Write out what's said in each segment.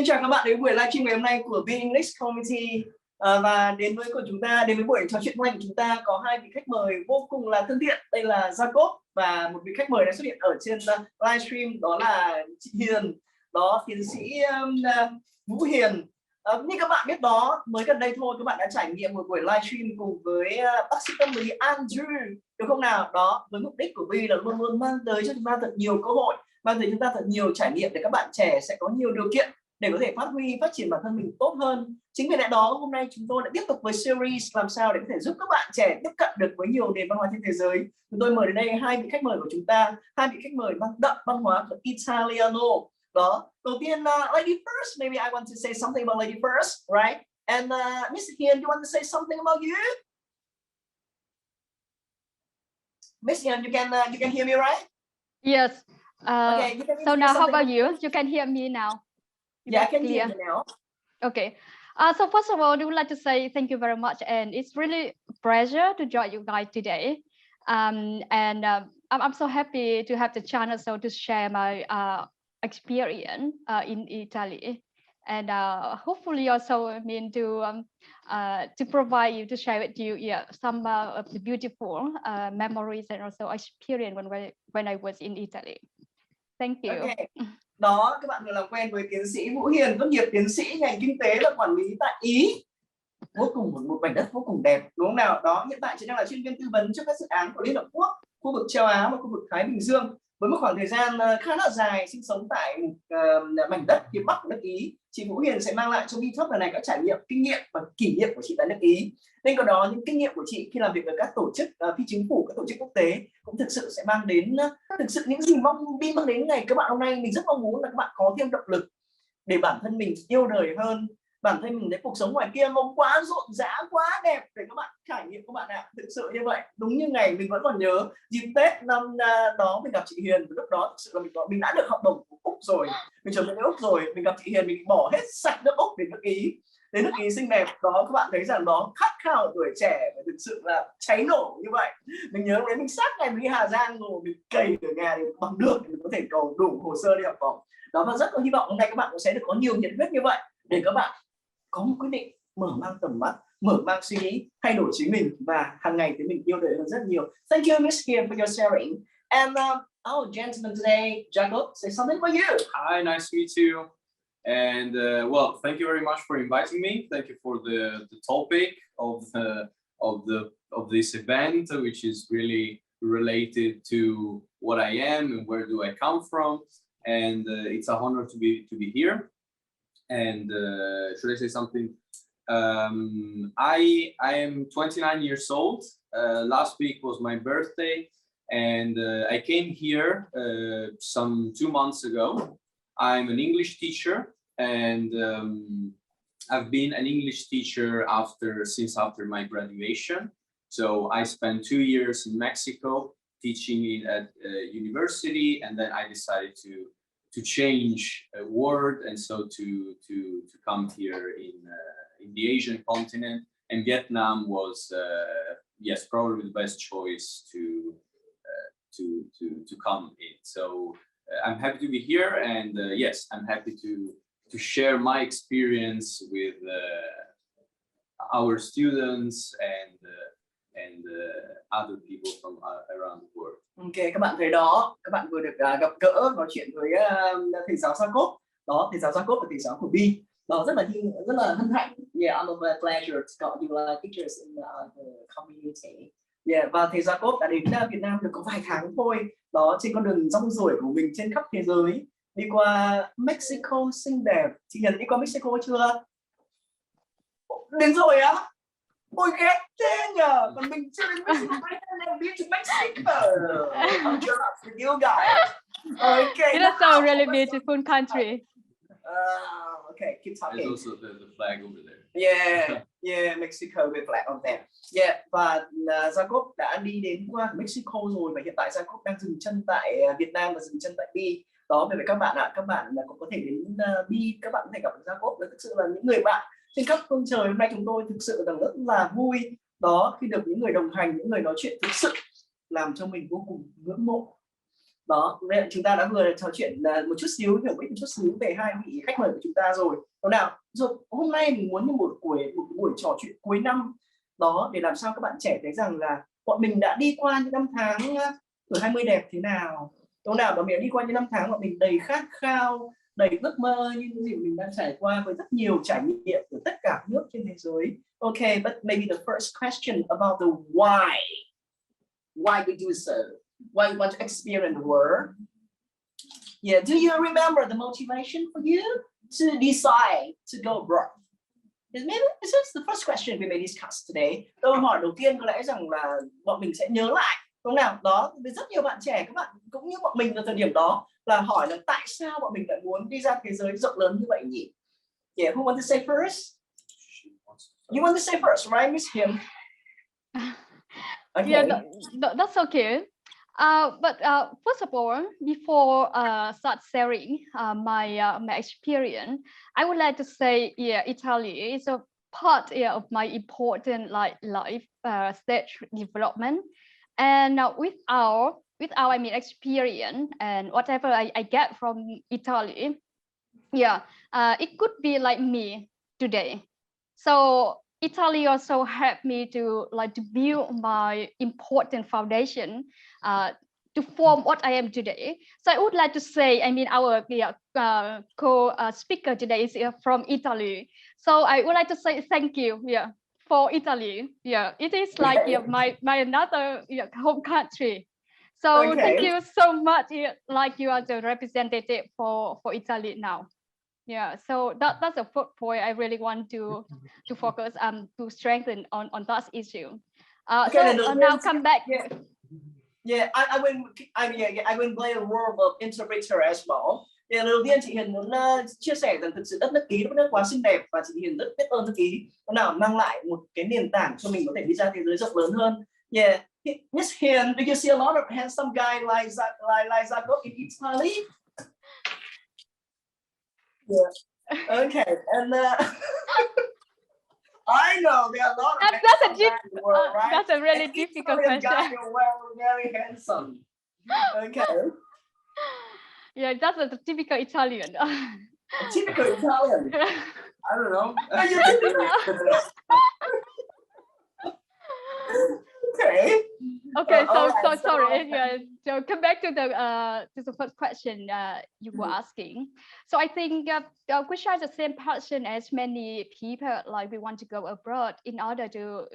Xin chào các bạn đến buổi livestream ngày hôm nay của Be English Community. Và đến với buổi trò chuyện hôm nay của chúng ta có hai vị khách mời vô cùng là thân thiện. Đây là Jacopo và một vị khách mời đã xuất hiện ở trên livestream, đó là chị Hiền, đó tiến sĩ Vũ Hiền. Như các bạn biết đó, mới gần đây thôi các bạn đã trải nghiệm một buổi livestream cùng với bác sĩ tâm lý Andrew, được không nào? Đó, với mục đích của Be là luôn luôn mang tới cho chúng ta thật nhiều cơ hội, mang tới chúng ta thật nhiều trải nghiệm để các bạn trẻ sẽ có nhiều điều kiện để có thể phát huy, phát triển bản thân mình tốt hơn. Chính vì lẽ đó hôm nay chúng tôi lại tiếp tục với series làm sao để có thể giúp các bạn trẻ tiếp cận được với nhiều nền văn hóa trên thế giới. Chúng tôi mời đến đây hai vị khách mời của chúng ta, hai vị khách mời mang đậm văn hóa của Italiano. Đó, đầu tiên lady first, maybe I want to say something about lady first, right? And Miss Hiền, you want to say something about you? Miss Hiền, you can hear me, right? Yes. Okay. So now, how about you? You can hear me now? Yeah, I can hear you now. Okay. So first of all, I would like to say thank you very much, and it's really a pleasure to join you guys today. I'm so happy to have the chance so to share my experience in Italy, and hopefully also I mean to provide you to share with you some of the beautiful memories and also experience when I was in Italy. Thank you. Okay. Đó, các bạn vừa làm quen với tiến sĩ Vũ Hiền, tốt nghiệp tiến sĩ ngành kinh tế và quản lý tại Ý. Vô cùng một mảnh đất vô cùng đẹp, đúng không nào? Đó, hiện tại chị đang là chuyên viên tư vấn cho các dự án của Liên Hợp Quốc, khu vực châu Á và khu vực Thái Bình Dương. Với một khoảng thời gian khá là dài sinh sống tại một mảnh đất phía Bắc của nước Ý, chị Vũ Hiền sẽ mang lại cho Talk lần này các trải nghiệm, kinh nghiệm và kỷ niệm của chị tại nước Ý. Bên cạnh đó, những kinh nghiệm của chị khi làm việc ở các tổ chức phi chính phủ, các tổ chức quốc tế cũng thực sự sẽ mang đến thực sự những gì mang đến ngày các bạn hôm nay. Mình rất mong muốn là các bạn có thêm động lực để bản thân mình yêu đời hơn, bản thân mình thấy cuộc sống ngoài kia nó quá rộn rã, quá đẹp để các bạn trải nghiệm các bạn ạ. Thực sự như vậy, đúng như ngày mình vẫn còn nhớ dịp Tết năm đó mình gặp chị Hiền, lúc đó thực sự là mình đã được học bổng của Úc rồi, mình chuẩn bị đến Úc rồi, mình gặp chị Hiền, mình bỏ hết sạch nước Úc đến nước Ý, xinh đẹp đó. Các bạn thấy rằng đó khát khao tuổi trẻ và thực sự là cháy nổ như vậy. Mình nhớ lúc đấy mình sát ngày mình đi Hà Giang rồi, mình cày ở nhà để bằng được để mình có thể cầu đủ hồ sơ đi học bổng đó. Và rất có hy vọng hôm nay các bạn cũng sẽ được có nhiều nhiệt huyết như vậy để các bạn có một quyết định mở mang tầm mắt, mở mang suy nghĩ, thay đổi chính mình và hàng ngày thì mình yêu đời hơn rất nhiều. Thank you, Miss Hiền, for your sharing. And our gentleman today, Jacopo, say something for you. Hi, nice to meet you. And well, thank you very much for inviting me. Thank you for the topic of this event, which is really related to what I am and where do I come from. And it's a honor to be here. And should I say something? I am 29 years old. Last week was my birthday, and I came here some 2 months ago. I'm an English teacher, and I've been an English teacher since after my graduation. So I spent 2 years in Mexico teaching at university, and then I decided to change a word, and so to come here in the Asian continent, and Vietnam was yes, probably the best choice to come in. So I'm happy to be here, and yes, I'm happy to share my experience with our students and other people from around the world. Ok, các bạn thấy đó, các bạn vừa được gặp gỡ nói chuyện với thầy giáo Jacopo. Đó, thầy giáo Jacopo là thầy giáo của Bi. Đó, rất là hân hạnh. Yeah, I'm a pleasure to got you teachers in the community. Yeah, và thầy Jacopo đã đến Việt Nam được có vài tháng thôi. Đó, trên con đường rong ruổi của mình trên khắp thế giới, đi qua Mexico xinh đẹp. Chị Hiền đi qua Mexico chưa? Đến rồi á? Ôi ghét thế nhờ, còn mình chưa đến Mexico, nên đi to Mexico. I'm jealous with you guys. Okay. It is a really beautiful country. Okay, keep talking. There's also the flag over there. Yeah, Mexico with flag on there. Yeah, và Jacopo đã đi đến qua Mexico rồi, và hiện tại Jacopo đang dừng chân tại Việt Nam và dừng chân tại Bi. Đó, về các bạn ạ, các bạn cũng có thể đến Bi, các bạn có thể gặp Jacopo. Thực sự là những người bạn trên khắp phương trời. Hôm nay chúng tôi thực sự rất là vui đó khi được những người đồng hành, những người nói chuyện thực sự làm cho mình vô cùng ngưỡng mộ. Đó, chúng ta đã vừa trò chuyện một chút xíu, hiểu biết một chút xíu về hai vị khách mời của chúng ta rồi. Đúng nào? Rồi hôm nay mình muốn như một buổi trò chuyện cuối năm đó, để làm sao các bạn trẻ thấy rằng là bọn mình đã đi qua những năm tháng tuổi 20 đẹp thế nào. Đúng nào? Bọn mình đã đi qua những năm tháng bọn mình đầy khát khao, đầy ước mơ, như những gì mình đang trải qua với rất nhiều trải nghiệm của tất cả các nước trên thế giới. Okay, but maybe the first question about the why. Why we do so? Why you want to experience the world? Yeah, do you remember the motivation for you to decide to go abroad? Maybe this is the first question we may discuss today. Câu hỏi đầu tiên có lẽ rằng là bọn mình sẽ nhớ lại, đúng nào? Đó, với rất nhiều bạn trẻ, các bạn cũng như bọn mình ở thời điểm đó là hỏi là tại sao bọn mình lại muốn đi ra thế giới rộng lớn như vậy nhỉ? Yeah, who want to say first? You want to say first, right, Miss Hiền? Okay. Yeah, that's okay. But first of all, before start sharing my experience, I would like to say, yeah, Italy is a part of my important life stage development, and without I mean experience and whatever I get from Italy, yeah, it could be like me today. So Italy also helped me to build my important foundation to form what I am today. So I would like to say, I mean, our co-speaker today is from Italy. So I would like to say thank you, yeah, for Italy. Yeah, it is like my another home country. So thank you so much. Like you are the representative for Italy now. Yeah, so that's the first point I really want to focus to strengthen on that issue. Now come back. Yeah, I will play a role of interpreter as well. Yeah, đầu tiên chị Hiền muốn chia sẻ rằng thực sự đất nước Ý là một nước quá xinh đẹp và chị Hiền rất biết ơn nước Ý nào mang lại một cái nền tảng cho mình có thể đi ra thế giới rộng lớn hơn. Yeah, Miss Hiền, do you see a lot of handsome guy like Jacopo in Italy? Yeah. Okay, and I know there are a lot of handsome guys in the world, right? That's a really difficult question. Guys are very handsome. Okay. Yeah, that's a typical Italian. A typical Italian. I don't know. Okay. Okay, so right, sorry. Yeah, so come back to the first question you were asking. So I think we share the same passion as many people. Like we want to go abroad in order to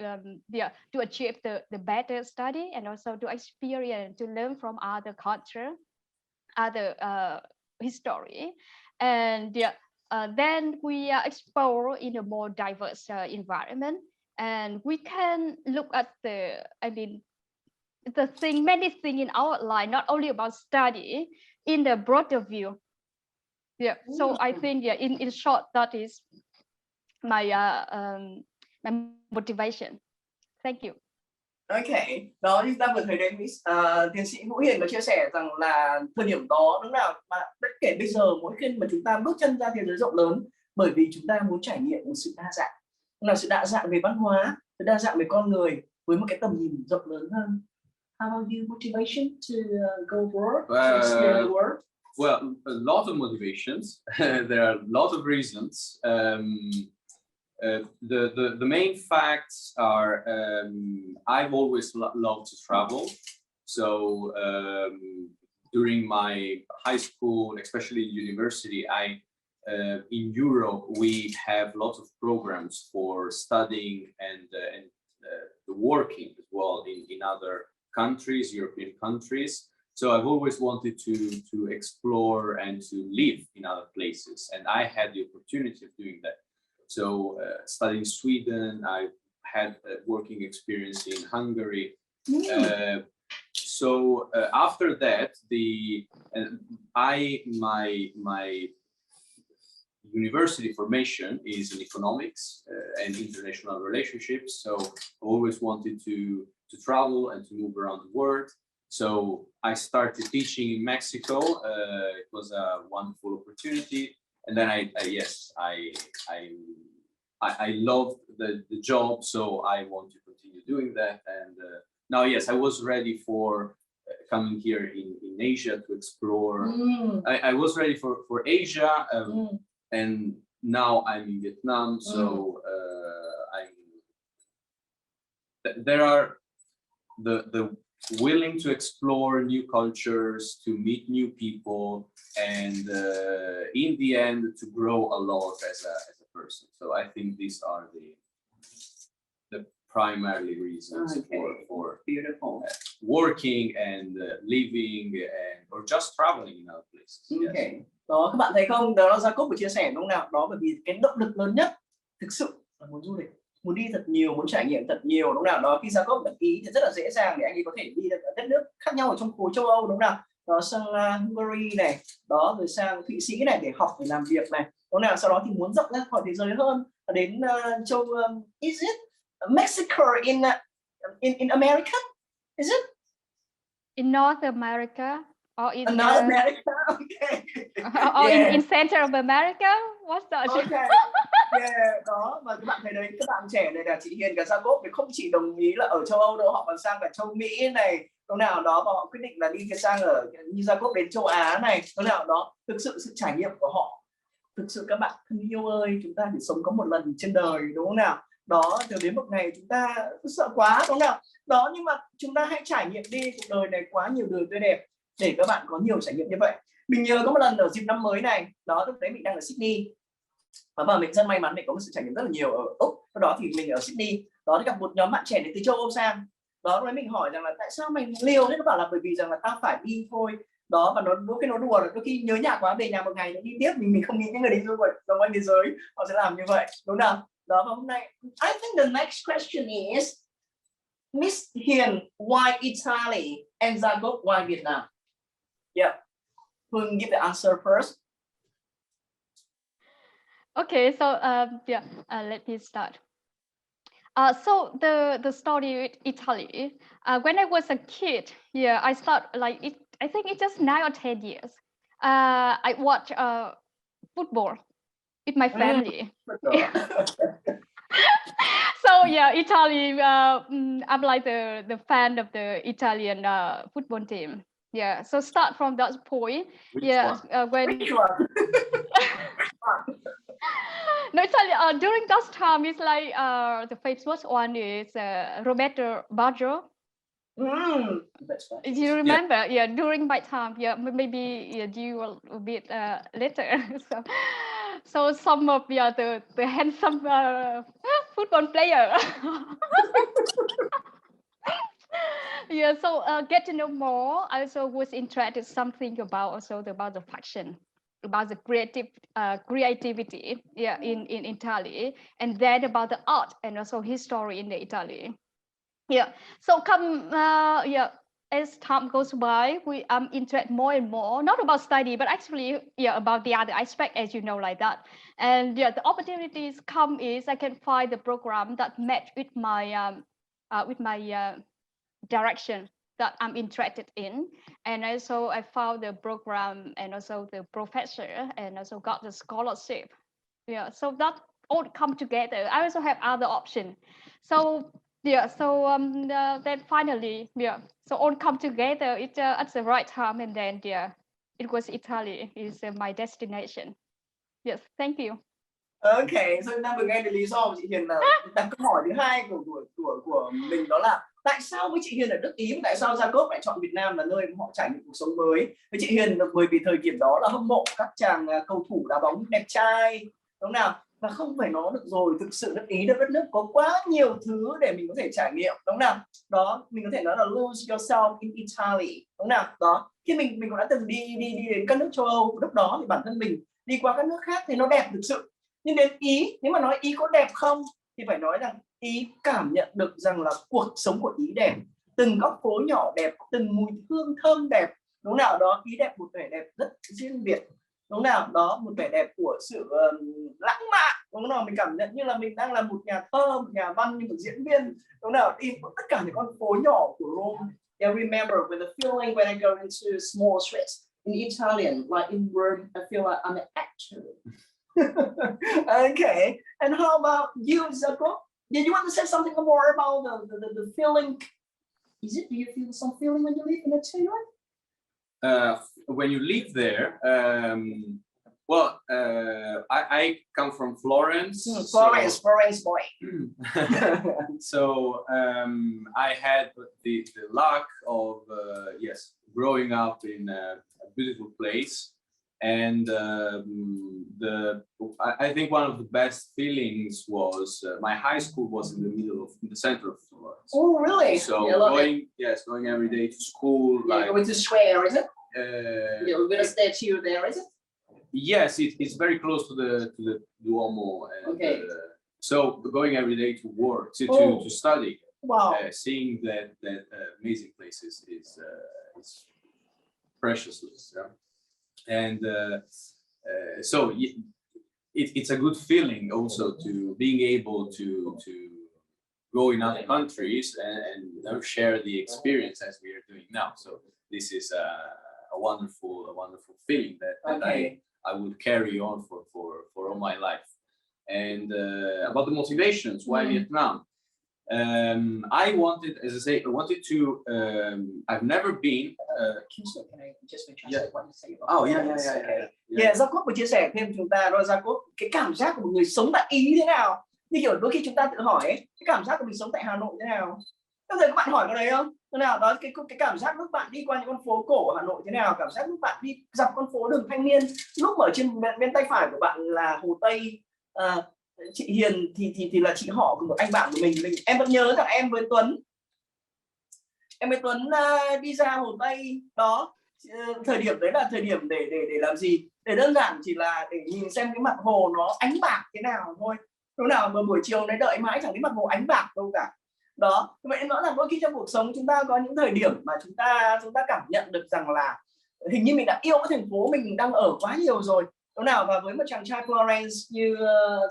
achieve the better study and also to experience, to learn from other culture, other history, and then we explore in a more diverse environment, and we can look at many things in our life, not only about study, in the broader view. Yeah, so I think in short, that is my my motivation. Thank you. Okay, đó chúng ta vừa thấy đến tiến sĩ Vũ Hiền có chia sẻ rằng là thời điểm đó đúng nào, mà bất kể bây giờ mỗi khi mà chúng ta bước chân ra thế giới rộng lớn, bởi vì chúng ta muốn trải nghiệm một sự đa dạng, là sự đa dạng về văn hóa, sự đa dạng về con người với một cái tầm nhìn rộng lớn hơn. How about you? Motivation to go abroad, to experience the world? Well, a lot of motivations. There are a lot of reasons. The main facts are I've always loved to travel. So during my high school, especially university, in Europe we have lots of programs for studying and working as well in other countries, European countries. So I've always wanted to explore and to live in other places, and I had the opportunity of doing that. So studying Sweden, I had a working experience in Hungary. After that, my university formation is in economics and international relationships. So I always wanted to travel and to move around the world. So I started teaching in Mexico. It was a wonderful opportunity. And then I loved the job, so I want to continue doing that. And now, yes, I was ready for coming here in Asia to explore. I was ready for Asia, and now I'm in Vietnam, so there are the willing to explore new cultures, to meet new people, and in the end to grow a lot as a person. So I think these are the primary reasons for beautiful working and living or just traveling in other places. Okay. Yes. Đó, các bạn thấy không, đó là Jacopo vừa chia sẻ đúng không nào, đó bởi vì cái động lực lớn nhất thực sự là muốn du lịch, muốn đi thật nhiều, muốn trải nghiệm thật nhiều đúng không nào. Đó, khi Jacopo đặt ý thì rất là dễ dàng để anh ấy có thể đi được ở đất nước khác nhau ở trong khối châu Âu đúng không nào, đó sang Hungary này, đó rồi sang Thụy Sĩ này để học, để làm việc này đúng không nào. Sau đó thì muốn rộng ra khỏi thế giới hơn, đến châu is it Mexico in America, is it in North America or in North America? Okay. or in Central of America? What's that? Okay. Yeah, đó, và các bạn thấy đấy, các bạn trẻ này là chị Hiền cả Jacopo thì không chỉ đồng ý là ở châu Âu đâu, họ còn sang cả châu Mỹ này, lúc nào đó, và họ quyết định là đi sang ở như Jacopo đến châu Á này, lúc nào đó. Thực sự sự trải nghiệm của họ, thực sự các bạn thân yêu ơi, chúng ta chỉ sống có một lần trên đời đúng không nào. Đó, từ đến một ngày chúng ta sợ quá đúng không nào. Đó, nhưng mà chúng ta hãy trải nghiệm đi, cuộc đời này quá nhiều điều tươi đẹp để các bạn có nhiều trải nghiệm như vậy. Mình nhớ có một lần ở dịp năm mới này, đó lúc đấy mình đang ở Sydney và mình rất may mắn để có một sự trải nghiệm rất là nhiều ở Úc. Sau đó thì mình ở Sydney, đó thì gặp một nhóm bạn trẻ đến từ châu Âu sang. Đó lúc đấy mình hỏi rằng là tại sao mày liều đấy, nó bảo là bởi vì rằng là tao phải đi thôi. Đó, và nó đôi khi nó đùa là đôi khi nhớ nhà quá về nhà một ngày nó đi tiếp, mình không nghĩ những người đi du lịch trong quanh thế giới họ sẽ làm như vậy đúng không? Đó, và hôm nay I think the next question is Miss Hiền, why Italy and Jacopo, why Vietnam? Yeah, who can give the answer first? Okay, so let me start. So the story with Italy. When I was a kid, I start like it. I think it's just 9 or 10 years. I watch football with my family. So Italy. I'm like the fan of the Italian football team. Yeah. So start from that point. Which one? When. Which one? No, Italy. During that time, it's like the famous one is Roberto Baggio. Do you remember? Yeah, during my time. Yeah, maybe you a bit later. So some of the handsome football player. Yeah, so get to know more. I also was interested something about the fashion, about the creativity, in Italy, and then about the art and also history in the Italy. Yeah, so as time goes by, I'm interested more and more, not about study, but actually, about the other aspect, as you know, like that. And the opportunities come is I can find the program that match with my direction that I'm interested in, and also I found the program and also the professor, and also got the scholarship. Yeah, so that all come together. I also have other options. So then finally, so all come together. It at the right time, and then it was Italy is my destination. Yes, thank you. Okay, so đang vừa nghe được lý do của chị Hiền là đặt câu hỏi thứ hai của mình, đó là tại sao với chị Hiền ở nước Ý và tại sao Jacopo lại chọn Việt Nam là nơi mà họ trải nghiệm cuộc sống mới. Với chị Hiền bởi vì thời điểm đó là hâm mộ các chàng cầu thủ đá bóng đẹp trai đúng không nào, và không phải nói được rồi, thực sự nước Ý là đất nước có quá nhiều thứ để mình có thể trải nghiệm đúng không nào. Đó, mình có thể nói là lose yourself in Italy đúng không nào. Đó, khi mình cũng đã từng đi đến các nước châu Âu, lúc đó thì bản thân mình đi qua các nước khác thì nó đẹp thực sự. Nhưng đến Ý, nếu mà nói Ý có đẹp không thì phải nói rằng Ý cảm nhận được rằng là cuộc sống của Ý đẹp, từng góc phố nhỏ đẹp, từng mùi hương thơm đẹp đúng nào. Đó, Ý đẹp một vẻ đẹp rất riêng biệt đúng nào. Đó, một vẻ đẹp của sự lãng mạn đúng nào. Mình cảm nhận như là mình đang là một nhà thơ, một nhà văn, như một diễn viên đúng nào. Đi tất cả những con phố nhỏ của Rome. I remember with the feeling when I go into small streets in Italian, like in Rome, I feel like I'm an actor. Okay, and how about you, Jacopo? Did you want to say something more about the feeling Is it? Do you feel some feeling when you live in Italy? When you live there, I come from Florence. Florence boy. So I had the luck of growing up in a beautiful place, and I think one of the best feelings was my high school was in the center of Florence. Oh, really? So going every day to school. Yeah, like going to square, is it? You're gonna statue there, is it? Yes, it's very close to the Duomo. And, okay. So going every day to work, to study, wow, seeing that amazing places is precious. Yeah? And so it's a good feeling also to being able to go in other countries and share the experience as we are doing now. So this is a wonderful feeling that I would carry on for all my life. And about the motivations, why Vietnam? I wanted, as I say, to. I've never been. Can I just translate what you say? Oh yeah. Yeah, Jacopo vừa chia sẻ thêm chúng ta rồi, Jacopo, cái cảm giác của một người sống tại Ý thế nào? Như kiểu đôi khi chúng ta tự hỏi ấy, cái cảm giác của mình sống tại Hà Nội thế nào? Bao giờ các bạn hỏi cái đấy không? Thế nào đó cái cảm giác lúc bạn đi qua những con phố cổ ở Hà Nội thế nào? Cảm giác lúc bạn đi dọc con phố đường Thanh Niên, lúc ở trên bên tay phải của bạn là Hồ Tây. Chị Hiền thì là chị họ của một anh bạn của mình. Em vẫn nhớ rằng em với Tuấn đi ra Hồ Tây đó. Thời điểm đấy là thời điểm để làm gì? Để đơn giản chỉ là để nhìn xem cái mặt hồ nó ánh bạc thế nào thôi. Lúc nào mà buổi chiều đấy đợi mãi chẳng thấy mặt hồ ánh bạc đâu cả. Đó, vậy em nói rằng đôi khi trong cuộc sống chúng ta có những thời điểm mà chúng ta cảm nhận được rằng là hình như mình đã yêu cái thành phố mình đang ở quá nhiều rồi. Lúc nào và với một chàng trai Florence như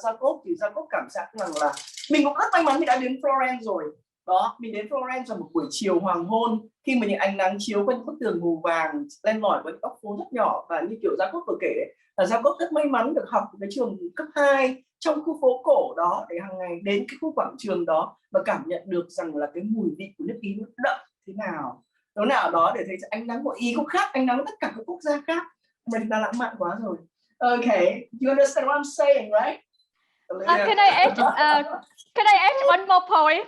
Jacopo thì Jacopo cảm giác rằng là mình cũng rất may mắn mình đã đến Florence rồi. Đó, mình đến Florence vào một buổi chiều hoàng hôn khi mà những ánh nắng chiếu qua những bức tường màu vàng len lỏi với những góc phố rất nhỏ, và như kiểu Jacopo vừa kể đấy, là Jacopo rất may mắn được học cái trường cấp 2 trong khu phố cổ đó, để hàng ngày đến cái khu quảng trường đó và cảm nhận được rằng là cái mùi vị của nước Ý nó đậm thế nào. Lúc nào đó để thấy ánh nắng của Ý cũng khác ánh nắng tất cả các quốc gia khác. Mình đã lãng mạn quá rồi. Okay, you understand what I'm saying, right? Can I add one more point?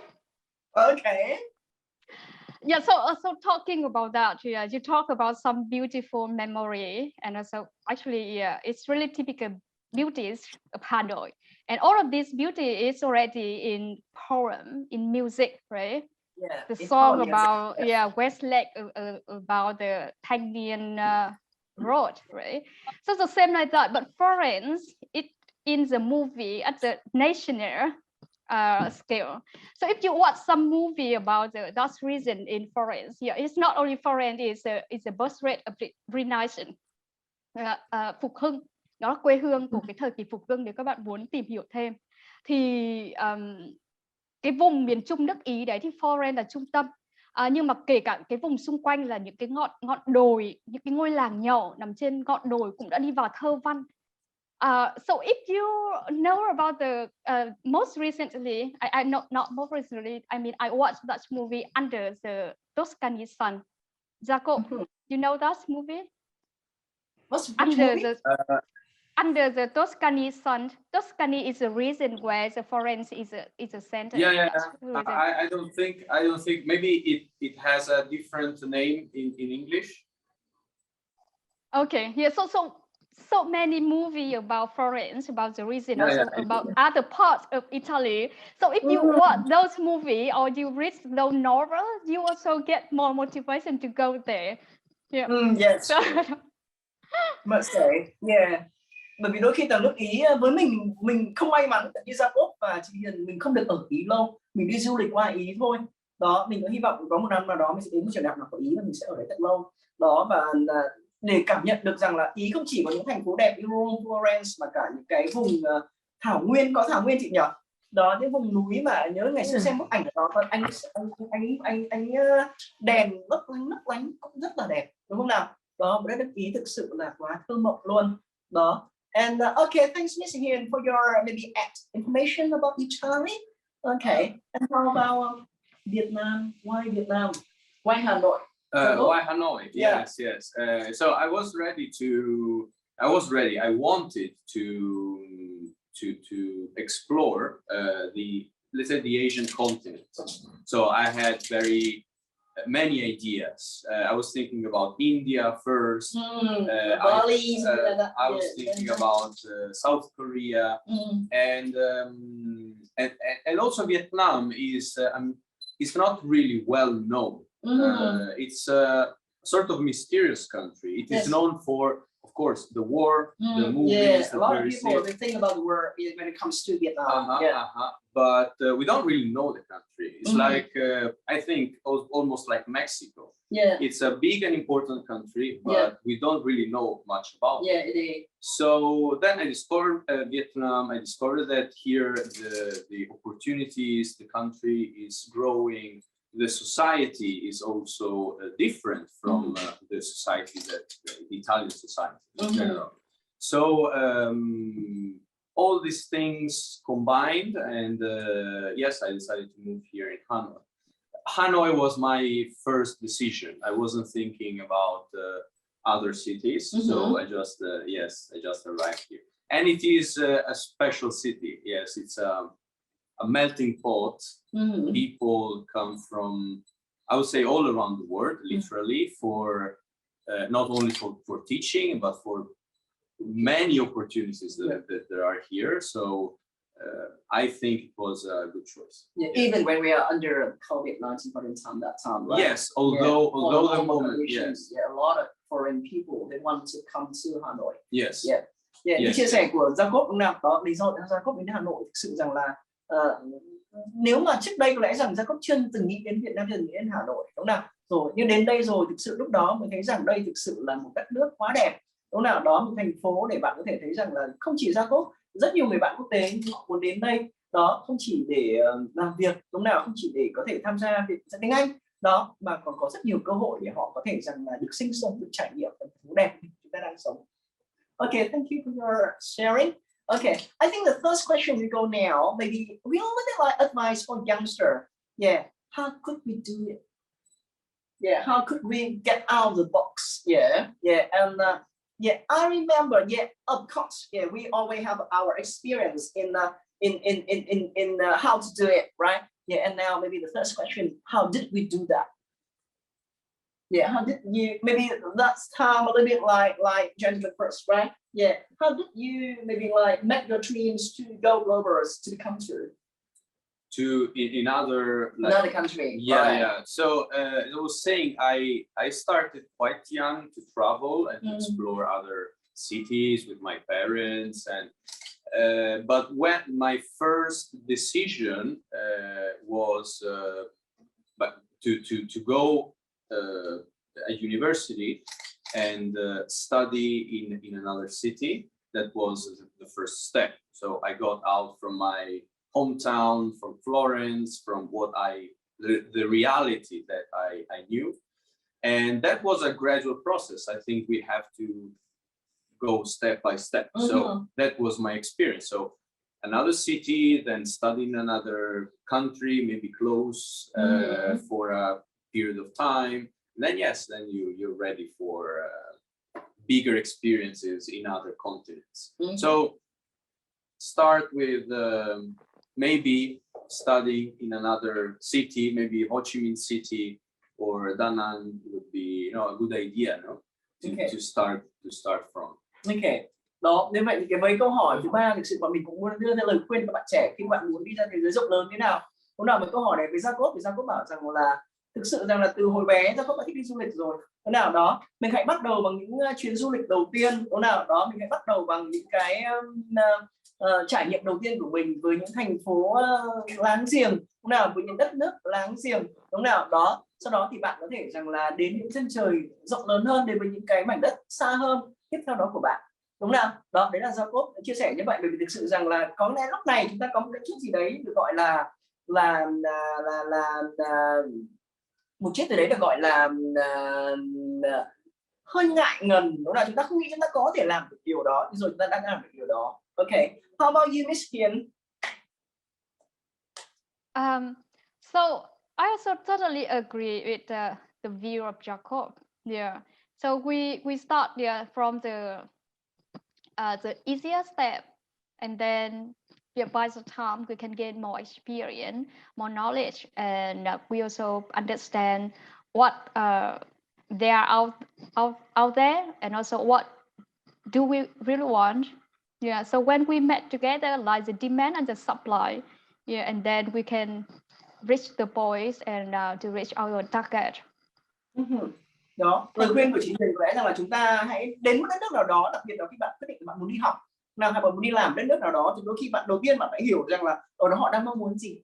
Okay. Yeah, so talking about that, you talk about some beautiful memory, and also actually, it's really typical beauties of Hanoi, and all of this beauty is already in poem, in music, right? Yeah. The song about West Lake, about the Thanh Niên road, right? So the same like that, but Florence, it in the movie at the national scale. So if you watch some movie about the Dutch region in Florence, it's not only Florence, it's a birthright of the Renaissance. Phục hưng, đó là quê hương của cái thời kỳ phục hưng. Nếu các bạn muốn tìm hiểu thêm thì cái vùng miền Trung nước Ý đấy thì Florence là trung tâm. Nhưng mà kể cả cái vùng xung quanh là những cái ngọn đồi, những cái ngôi làng nhỏ nằm trên ngọn đồi cũng đã đi vào thơ văn. So if you know about the most recently, I not most recently, I mean I watched that movie Under the Tuscany Sun. Jacopo, you know that movie? Under the Tuscany Sun. Tuscany is a region where the Florence is a center. Yeah. I don't think maybe it has a different name in English. Okay, yeah. So many movies about Florence, about the region, about other parts of Italy. So if you watch those movies or you read those novels, you also get more motivation to go there. Yeah. Yes. Must say, yeah. Bởi vì đôi khi tầng nước Ý với mình không may mắn như Jacopo và chị Hiền, mình không được ở Ý lâu, mình đi du lịch qua Ý thôi. Đó, mình có hy vọng có một năm nào đó mình sẽ đến một trường đại học nào của Ý và mình sẽ ở đấy thật lâu. Đó, và để cảm nhận được rằng là Ý không chỉ có những thành phố đẹp như Rome, Florence mà cả những cái vùng thảo nguyên, có thảo nguyên chị nhỉ? Đó, những vùng núi mà nhớ ngày xưa xem bức ảnh đó, còn anh đèn lấp lánh cũng rất là đẹp, đúng không nào? Đó, một đất nước Ý thực sự là quá thơ mộng luôn. Đó. And okay, thanks Miss Hiền for your maybe information about Italy. Okay, and how about Vietnam? Why Vietnam? Why Hanoi? Why Hanoi? Yeah. Yes, yes. So I was ready. I wanted to explore let's say the Asian continent. So I had very many ideas. I was thinking about India first. Bali. I was thinking about South Korea, and also Vietnam is not really well known. It's a sort of mysterious country. It is known for, of course, the war, the movies. A lot of people they think about the war when it comes to Vietnam. But we don't really know the country. It's like I think almost like Mexico. Yeah, it's a big and important country, but we don't really know much about it. It is. So then I discovered Vietnam. I discovered that here the opportunities, the country is growing. The society is also different from the society the Italian society in general. So all these things combined, and yes, I decided to move here in Hanoi. Hanoi was my first decision. I wasn't thinking about other cities, so I just arrived here. And it is a special city. Yes, it's a melting pot. People come from, I would say, all around the world, literally, for not only for teaching, but for many opportunities that there are here. So I think it was a good choice. Even when we are under COVID-19 point in time, that time, right? Yes, although the moment, a lot of foreign people they want to come to Hanoi. Yes. Như chia sẻ của Jacopo lúc nào đó, lý do Jacopo đến Hà Nội thực sự rằng là nếu mà trước đây có lẽ rằng Jacopo chưa từng nghĩ đến Việt Nam, chưa từng nghĩ đến Hà Nội, đúng nào? Rồi nhưng đến đây rồi thực sự lúc đó mới thấy rằng đây thực sự là một đất nước quá đẹp, đúng nào? Đó một thành phố để bạn có thể thấy rằng là không chỉ Jacopo, rất nhiều người bạn quốc tế họ muốn đến đây đó không chỉ để làm việc, đúng nào? Không chỉ để có thể tham gia việc dạy tiếng Anh đó, mà còn có rất nhiều cơ hội để họ có thể rằng là được sinh sống, được trải nghiệm thành phố đẹp chúng ta đang sống. Okay, thank you for your sharing. Okay, I think the first question we go now, maybe we already like advice for youngster. Yeah, how could we do it? Yeah, how could we get out of the box? And I remember. Of course. We always have our experience in how to do it, right? And now maybe the first question: how did we do that? How did you? Maybe that's time a little bit like gentlemen first, right? How did you maybe like make your dreams to go global to the country? To in other another country. So I was saying I started quite young to travel and to explore other cities with my parents, and but when my first decision was to go at university and study in another city, that was the first step. So I got out from my hometown, from Florence, from the reality that I knew. And that was a gradual process. I think we have to go step by step. So that was my experience. So another city, then study in another country, maybe close for a period of time. Then you're ready for bigger experiences in other continents. So start with maybe studying in another city, maybe Ho Chi Minh City or Da Nang would be a good idea, no? To start from. Okay. Đó, như vậy thì với câu hỏi thứ ba thực sự bọn mình cũng muốn đưa ra lời khuyên các bạn trẻ khi bạn muốn đi ra thế giới rộng lớn thế nào. Cũng là một câu hỏi này với Jacopo, thì Jacopo bảo rằng là thực sự rằng là từ hồi bé Jacopo đã thích đi du lịch rồi. Thế nào đó, mình hãy bắt đầu bằng những chuyến du lịch đầu tiên. Thế nào đó, mình hãy bắt đầu bằng những cái trải nghiệm đầu tiên của mình với những thành phố láng giềng, đúng nào, với những đất nước láng giềng, đúng nào đó. Sau đó thì bạn có thể rằng là đến những chân trời rộng lớn hơn, đến với những cái mảnh đất xa hơn tiếp theo đó của bạn, đúng nào. Đó, đấy là Jacopo chia sẻ như vậy, bởi vì thực sự rằng là có lẽ lúc này chúng ta có một cái chút gì đấy được gọi là một chiếc từ đấy được gọi là hơi ngại ngần, đúng là chúng ta không nghĩ chúng ta có thể làm được điều đó, rồi chúng ta đang làm được điều đó. Okay, how about you, Miss Hiền? So I also totally agree with the view of Jacob. Yeah. So we start from the easier step, and then by the time we can gain more experience, more knowledge, and we also understand what there are out there, and also what do we really want. Yeah. So when we met together, like the demand and the supply, yeah, and then we can reach the points and to reach our target. Đó, lời khuyên của chị Hiền có lẽ rằng là chúng ta hãy đến một đất nước nào đó, đặc biệt là khi bạn quyết định bạn muốn đi học nào, hay bạn muốn đi làm đất nước nào đó, thì đôi khi bạn đầu tiên bạn phải hiểu rằng là ở đó họ đang mong muốn gì,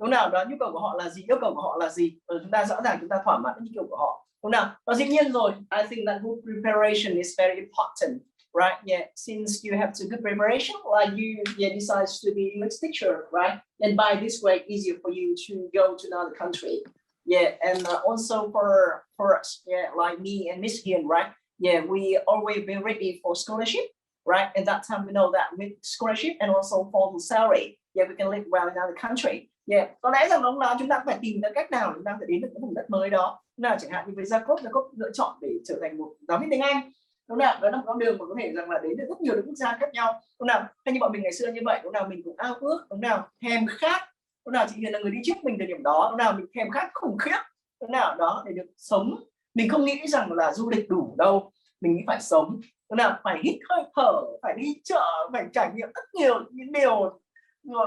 đúng nào, đó nhu cầu của họ là gì, yêu cầu của họ là gì, rồi chúng ta rõ ràng chúng ta thỏa mãn nhu cầu của họ, đúng nào. Và dĩ nhiên rồi, I think that good preparation is very important, right? Yeah, since you have to good preparation, like you decide to be English teacher, right? And by this way, easier for you to go to another country. Yeah, and also for us, yeah, like me and Miss Hiền, right? Yeah, we always be ready for scholarship, right? And that time we know that with scholarship and also for the salary, yeah, we can live well in another country. Yeah, có lẽ rằng lúc đó chúng ta phải tìm ra cách nào để chúng ta phải đến được cái vùng đất mới đó. Nào chẳng hạn như với Jacob lựa chọn để trở thành một giáo viên tiếng Anh, đúng nào, đó là một con đường mà có thể rằng là đến được rất nhiều quốc gia khác nhau, đúng nào. Hay như bọn mình ngày xưa như vậy, đúng nào, mình cũng ao ước, đúng nào, thèm khát. Lúc nào chị Hiền là người đi trước mình thời điểm đó, lúc nào mình thèm khát khủng khiếp, lúc nào đó để được sống. Mình không nghĩ rằng là du lịch đủ đâu, mình nghĩ phải sống, lúc nào phải hít hơi thở, phải đi chợ, phải trải nghiệm rất nhiều những điều,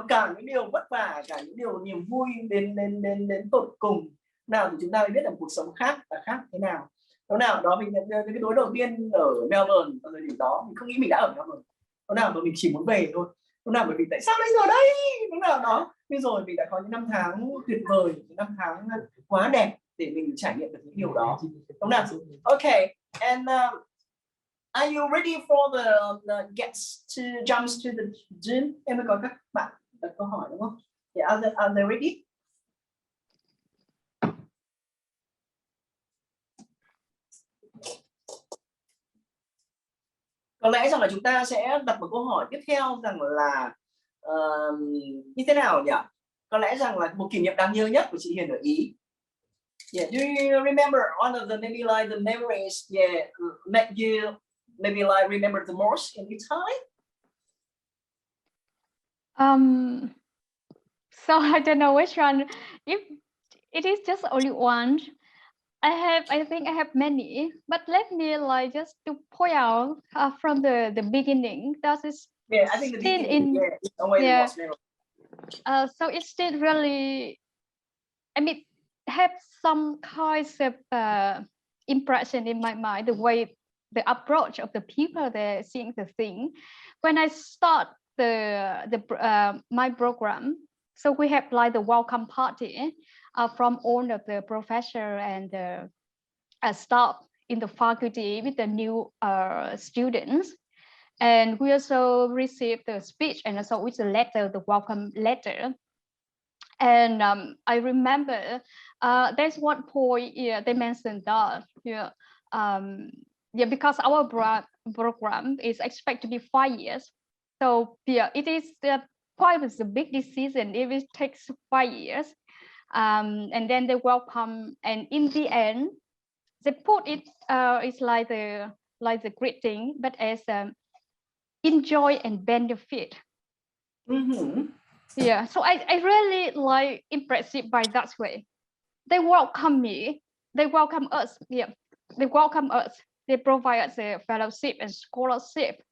cả những điều vất vả, cả những điều niềm vui đến tột cùng. Nào thì chúng ta mới biết là cuộc sống khác là khác thế nào. Lúc nào đó mình nhận cái đối đầu tiên ở Melbourne ở thời điểm đó, mình không nghĩ mình đã ở Melbourne, lúc nào mà mình chỉ muốn về thôi. Lúc nào bởi vì tại sao anh ở đây, lúc nào đó. Nhưng rồi mình đã có những năm tháng tuyệt vời, những năm tháng quá đẹp để mình trải nghiệm được những điều đó, đúng nào? Okay, and are you ready for the guests to jump to the gym? Em mới có các bạn đặt câu hỏi đúng không? Yeah, are they ready? Có lẽ rằng là chúng ta sẽ đặt một câu hỏi tiếp theo rằng là như thế nào nhỉ? Có lẽ rằng là một kỷ niệm đáng nhớ nhất của chị Hiền ở Ý. Yeah, do you remember one of the maybe like the memories, yeah, make you maybe like remember the most in Italy? So I don't know which one. If it is just only one, I think I have many, but let me like just to point out from the beginning. That is Yeah, I think the beginning. Yeah, it's always the most memorable. So it still really, I mean, have some kinds of impression in my mind, the way, the approach of the people they're seeing the thing. When I start my program, so we have like the welcome party from all of the professor and the staff in the faculty with the new students. And we also received the speech and also with the letter, the welcome letter. And I remember there's one point they mentioned that because our program is expected to be 5 years. So it is quite a big decision if it takes 5 years. And then they welcome, and in the end, they put it it's like the greeting, but as enjoy and benefit. Yeah, so I really like impressed by that way. They welcome me, they welcome us. Yeah, they welcome us. They provide us a fellowship and scholarship,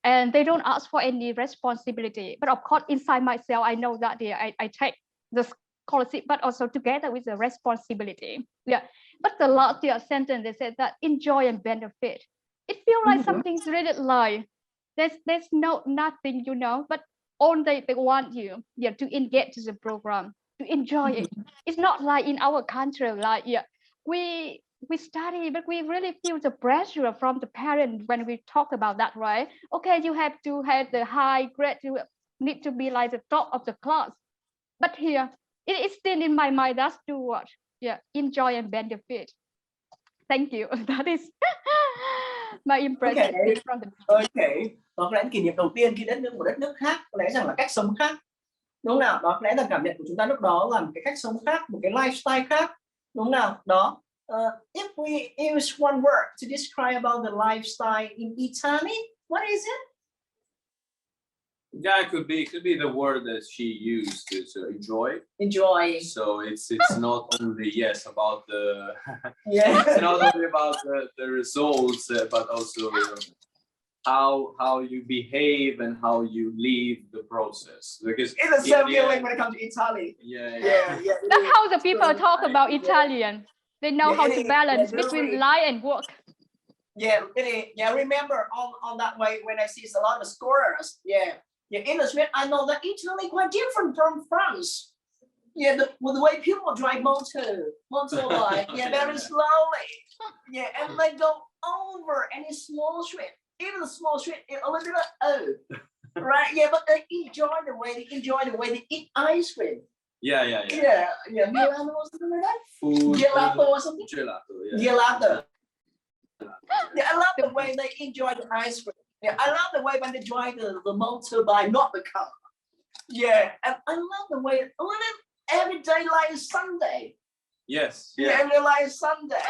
and they don't ask for any responsibility. But of course, inside myself, I know that I take the scholarship, but also together with the responsibility. Yeah, but the last sentence they said that enjoy and benefit. It feels like something's really like there's nothing, but only they want you to engage to the program, to enjoy it. It's not like in our country, like we study, but we really feel the pressure from the parent when we talk about that, right? Okay, you have to have the high grade, you need to be like the top of the class. But here it is still in my mind, that's to what enjoy and benefit. Thank you. That is my impression from the Okay. Đó có lẽ kỷ niệm đầu tiên khi một đất nước khác, có lẽ rằng là cách sống khác, đúng không nào? Đó có lẽ là cảm nhận của chúng ta lúc đó là một cái cách sống khác, một cái lifestyle khác, đúng không nào? Đó. If we use one word to describe about the lifestyle in Italy, what is it? Yeah, it could be the word that she used is enjoy. Enjoy. So it's not only about the Yeah. it's not only about the results, but also how you behave and how you live the process. Because It's the same feeling when it comes to Italy. Yeah. That's how the people talk about Italian. They know how to balance between life and work. Yeah, really. Yeah, remember on that way when I see a lot of scorers. Yeah, in the street, I know that Italy quite different from France. Yeah, with the way people drive motorbike, very slowly. Yeah, and they go over any small street. Even the small street is a little bit right? Yeah, but they enjoy the way they eat ice cream. Yeah. Milano or something like that. Food. Gelato or something. Gelato. Gelato. Yeah, I love the way they enjoy the ice cream. Yeah, I love the way when they drive the motorbike, not the car. Yeah, and I love the way every day like Sunday. Yes. Yeah, every like Sunday.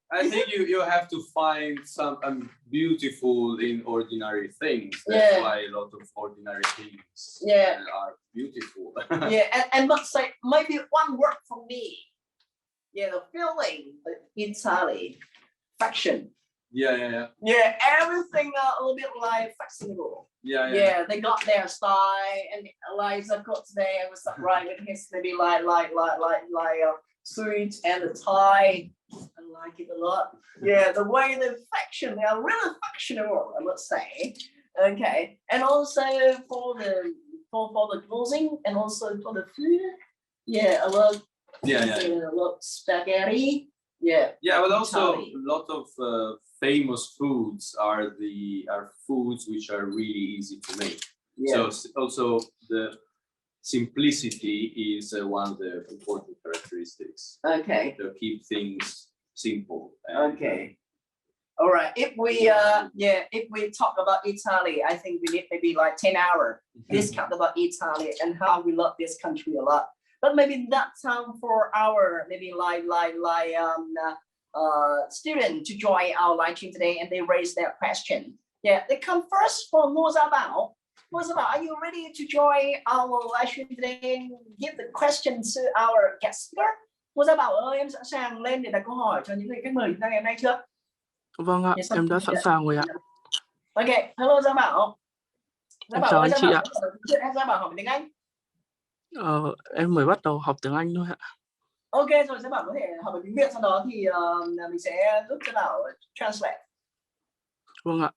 I think you have to find some beautiful in ordinary things. That's why a lot of ordinary things are beautiful. Yeah, and must say maybe one word for me. Yeah, the feeling of Italy, fashion. Yeah. Yeah, everything a little bit like fashionable. Yeah, they got their style, and like Jacopo there was right with his maybe like suit and the tie. I like it a lot. Yeah, the way they are really fashionable, I must say. Okay, and also for the clothing and also for the food. Yeah, I love. I love spaghetti. Yeah, but also a lot of famous foods are foods which are really easy to make. So also the simplicity is one of the important characteristics. Okay. To keep things simple. Okay. All right. If we talk about Italy, I think we need maybe like 10 hours discuss about Italy and how we love this country a lot. But maybe that time for our maybe student to join our live stream today, and they raise their question. Yeah, they come first for Mozabao. Mozabao, are you ready to join our live stream today and give the question to our guest speaker? Mozabao ơi, em sẵn sàng lên để đặt câu hỏi cho những người khách mời chúng ta ngày hôm nay chưa? Vâng ạ, em đã sẵn sàng rồi ạ. Ok, hello Gia Em chào anh chị ạ. Gia Bảo hỏi tiếng Anh. Em mới bắt đầu học tiếng Anh thôi ạ. Ok rồi, Gia Bảo có thể học bằng tiếng Việt, sau đó thì mình sẽ giúp Gia Bảo translate. Vâng ạ.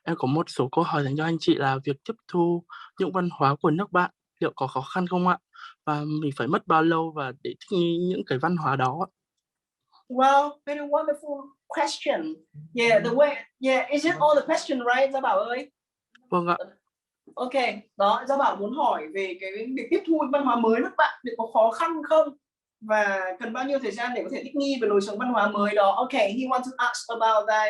Em có một số câu hỏi dành cho anh chị là việc tiếp thu những văn hóa của nước bạn liệu có khó khăn không ạ? Và mình phải mất bao lâu và để thích nghi những cái văn hóa đó ạ? Well, very wonderful question. Yeah, the way. Yeah, is it all the question, right, Gia Bảo ơi? Vâng ạ. Ok, đó, Gia Bảo muốn hỏi về cái việc tiếp thu văn hóa mới nước bạn, liệu có khó khăn không? Và cần bao nhiêu thời gian để có thể thích nghi với lối sống văn hóa mới đó? Ok, he wants to ask about that.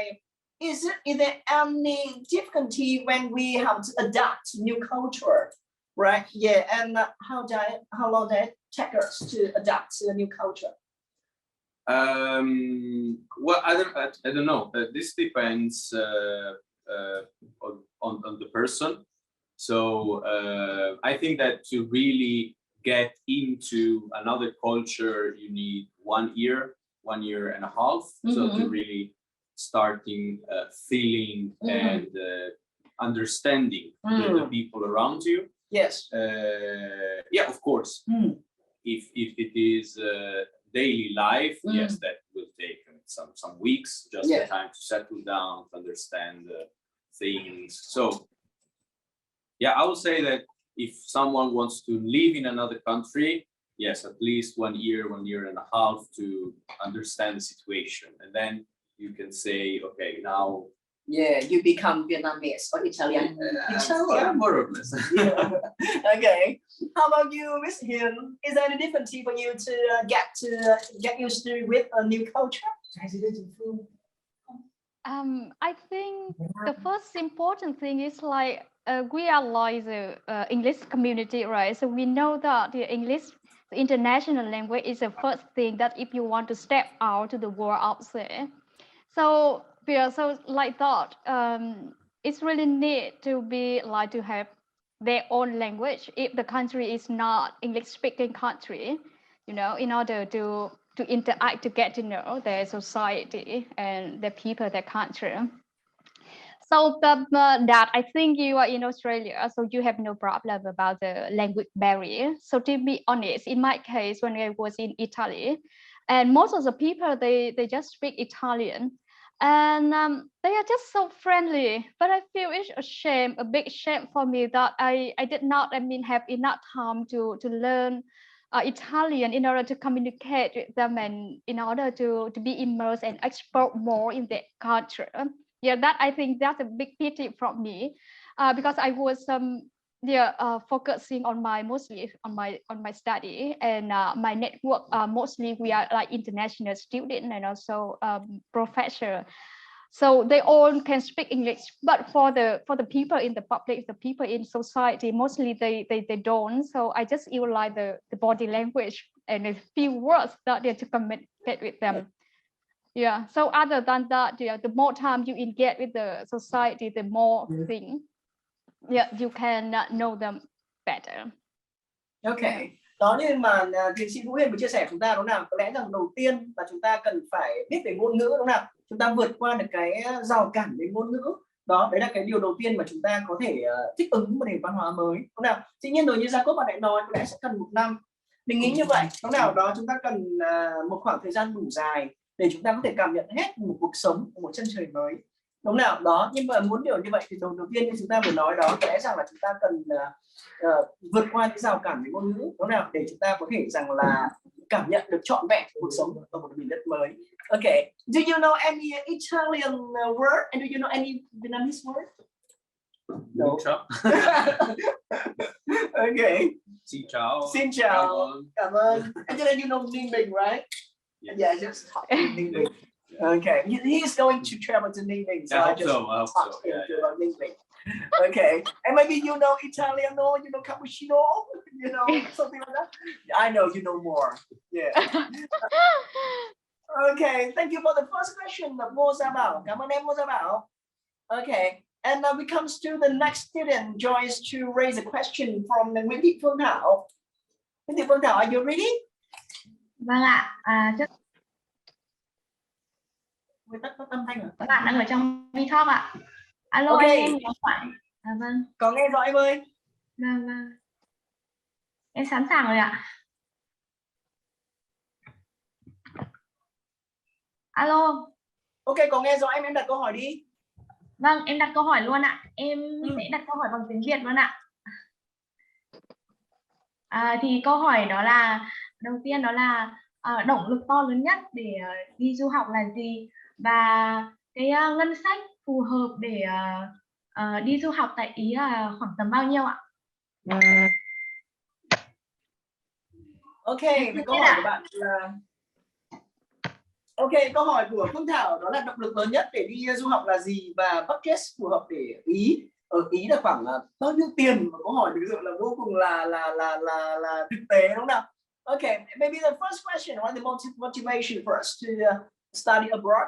Is there any difficulty when we have to adapt to new culture, right? Yeah, and how long does it take us to adapt to a new culture? Well, I don't know. This depends on the person. So I think that to really get into another culture, you need 1 year and a half. So to really starting feeling and understanding the people around you. Yes. Yeah, of course. If it is daily life, yes, that will take some weeks, just the time to settle down, to understand things. So yeah, I would say that if someone wants to live in another country, yes, at least 1 year and a half to understand the situation, and then you can say, okay, now. Yeah, you become Vietnamese or Italian. Italian, more or less. Okay. How about you, Miss Hiền? Is there any difficulty for you to get used to with a new culture? I think the first important thing is like we are like the English community, right? So we know that the English the international language is the first thing that if you want to step out to the world outside. So we are so like that. It's really neat to be like to have their own language if the country is not English speaking country, you know, in order to interact, to get to know their society and the people, their country. So that I think you are in Australia, so you have no problem about the language barrier. So to be honest, in my case, when I was in Italy, and most of the people, they just speak Italian, and they are just so friendly. But I feel it's a shame, a big shame for me that I did not, have enough time to learn Italian in order to communicate with them and in order to be immersed and explore more in their culture. Yeah, that I think that's a big pity from me, because I was focusing on mostly on my study and my network. Mostly we are like international student and also professor. So they all can speak English, but for the people in the public, the people in society, mostly they don't. So I just utilize the body language and a few words that they to communicate with them. Yeah. So other than that, yeah, the more time you engage with the society, the more thing, you can know them better. Okay. Đó, nhưng mà tiến sĩ Vũ Hiền vừa chia sẻ chúng ta đúng nào, có lẽ rằng đầu tiên là chúng ta cần phải biết về ngôn ngữ đúng nào, chúng ta vượt qua được cái rào cản về ngôn ngữ. Đó, đấy là cái điều đầu tiên mà chúng ta có thể thích ứng một nền văn hóa mới đúng nào. Dĩ nhiên rồi, như Jacopo bạn lại nói, có lẽ sẽ cần 1 năm. Mình nghĩ như vậy đúng nào, đó chúng ta cần một khoảng thời gian đủ dài để chúng ta có thể cảm nhận hết một cuộc sống, một chân trời mới đúng nào. Đó, nhưng mà muốn điều như vậy thì đầu tiên như chúng ta vừa nói đó, có lẽ rằng là chúng ta cần vượt qua những rào cản về ngôn ngữ đúng nào, để chúng ta có thể rằng là cảm nhận được trọn vẹn cuộc sống ở một miền đất mới. Okay, do you know any Italian word and do you know any Vietnamese word? No. Okay. Xin chào. Xin chào. Cảm ơn. And then you know Ninh Bình, right? Yes. Yeah, just talk to Ninh Bình. Okay, he's going to travel to Ninh Bình, so I just talk to him about Ninh Bình. Okay, and maybe you know Italiano, you know cappuccino, you know something like that. I know you know more. Yeah. Okay, thank you for the first question, Ngô Gia Bảo. Cảm ơn em Ngô Gia Bảo. Okay, and now we comes to the next student, Joyce, to raise a question from Nguyễn Thị Phương Thảo. Nguyễn Thị Phương Thảo, are you ready? Vâng ạ. Tắt âm thanh à? Các bạn đang ở trong VTalk ạ. Alo, okay. Anh em có phải? Vâng. Có nghe rõ em ơi? Vâng. Em sẵn sàng rồi ạ. Alo. Ok, có nghe rõ em đặt câu hỏi đi. Vâng, em đặt câu hỏi luôn ạ. Em sẽ đặt câu hỏi bằng tiếng Việt luôn ạ. Thì câu hỏi đó là, đầu tiên đó là động lực to lớn nhất để đi du học là gì? Và cái ngân sách phù hợp để đi du học tại Ý là khoảng tầm bao nhiêu ạ? Ok, câu hỏi của bạn là... Ok, câu hỏi của Phương Thảo đó là động lực lớn nhất để đi du học là gì và budget phù hợp để Ý. Ở Ý là khoảng bao nhiêu tiền? Và câu hỏi thực sự là vô cùng là thực tế đúng không nào? Okay, maybe the first question, what the motivation for us to study abroad?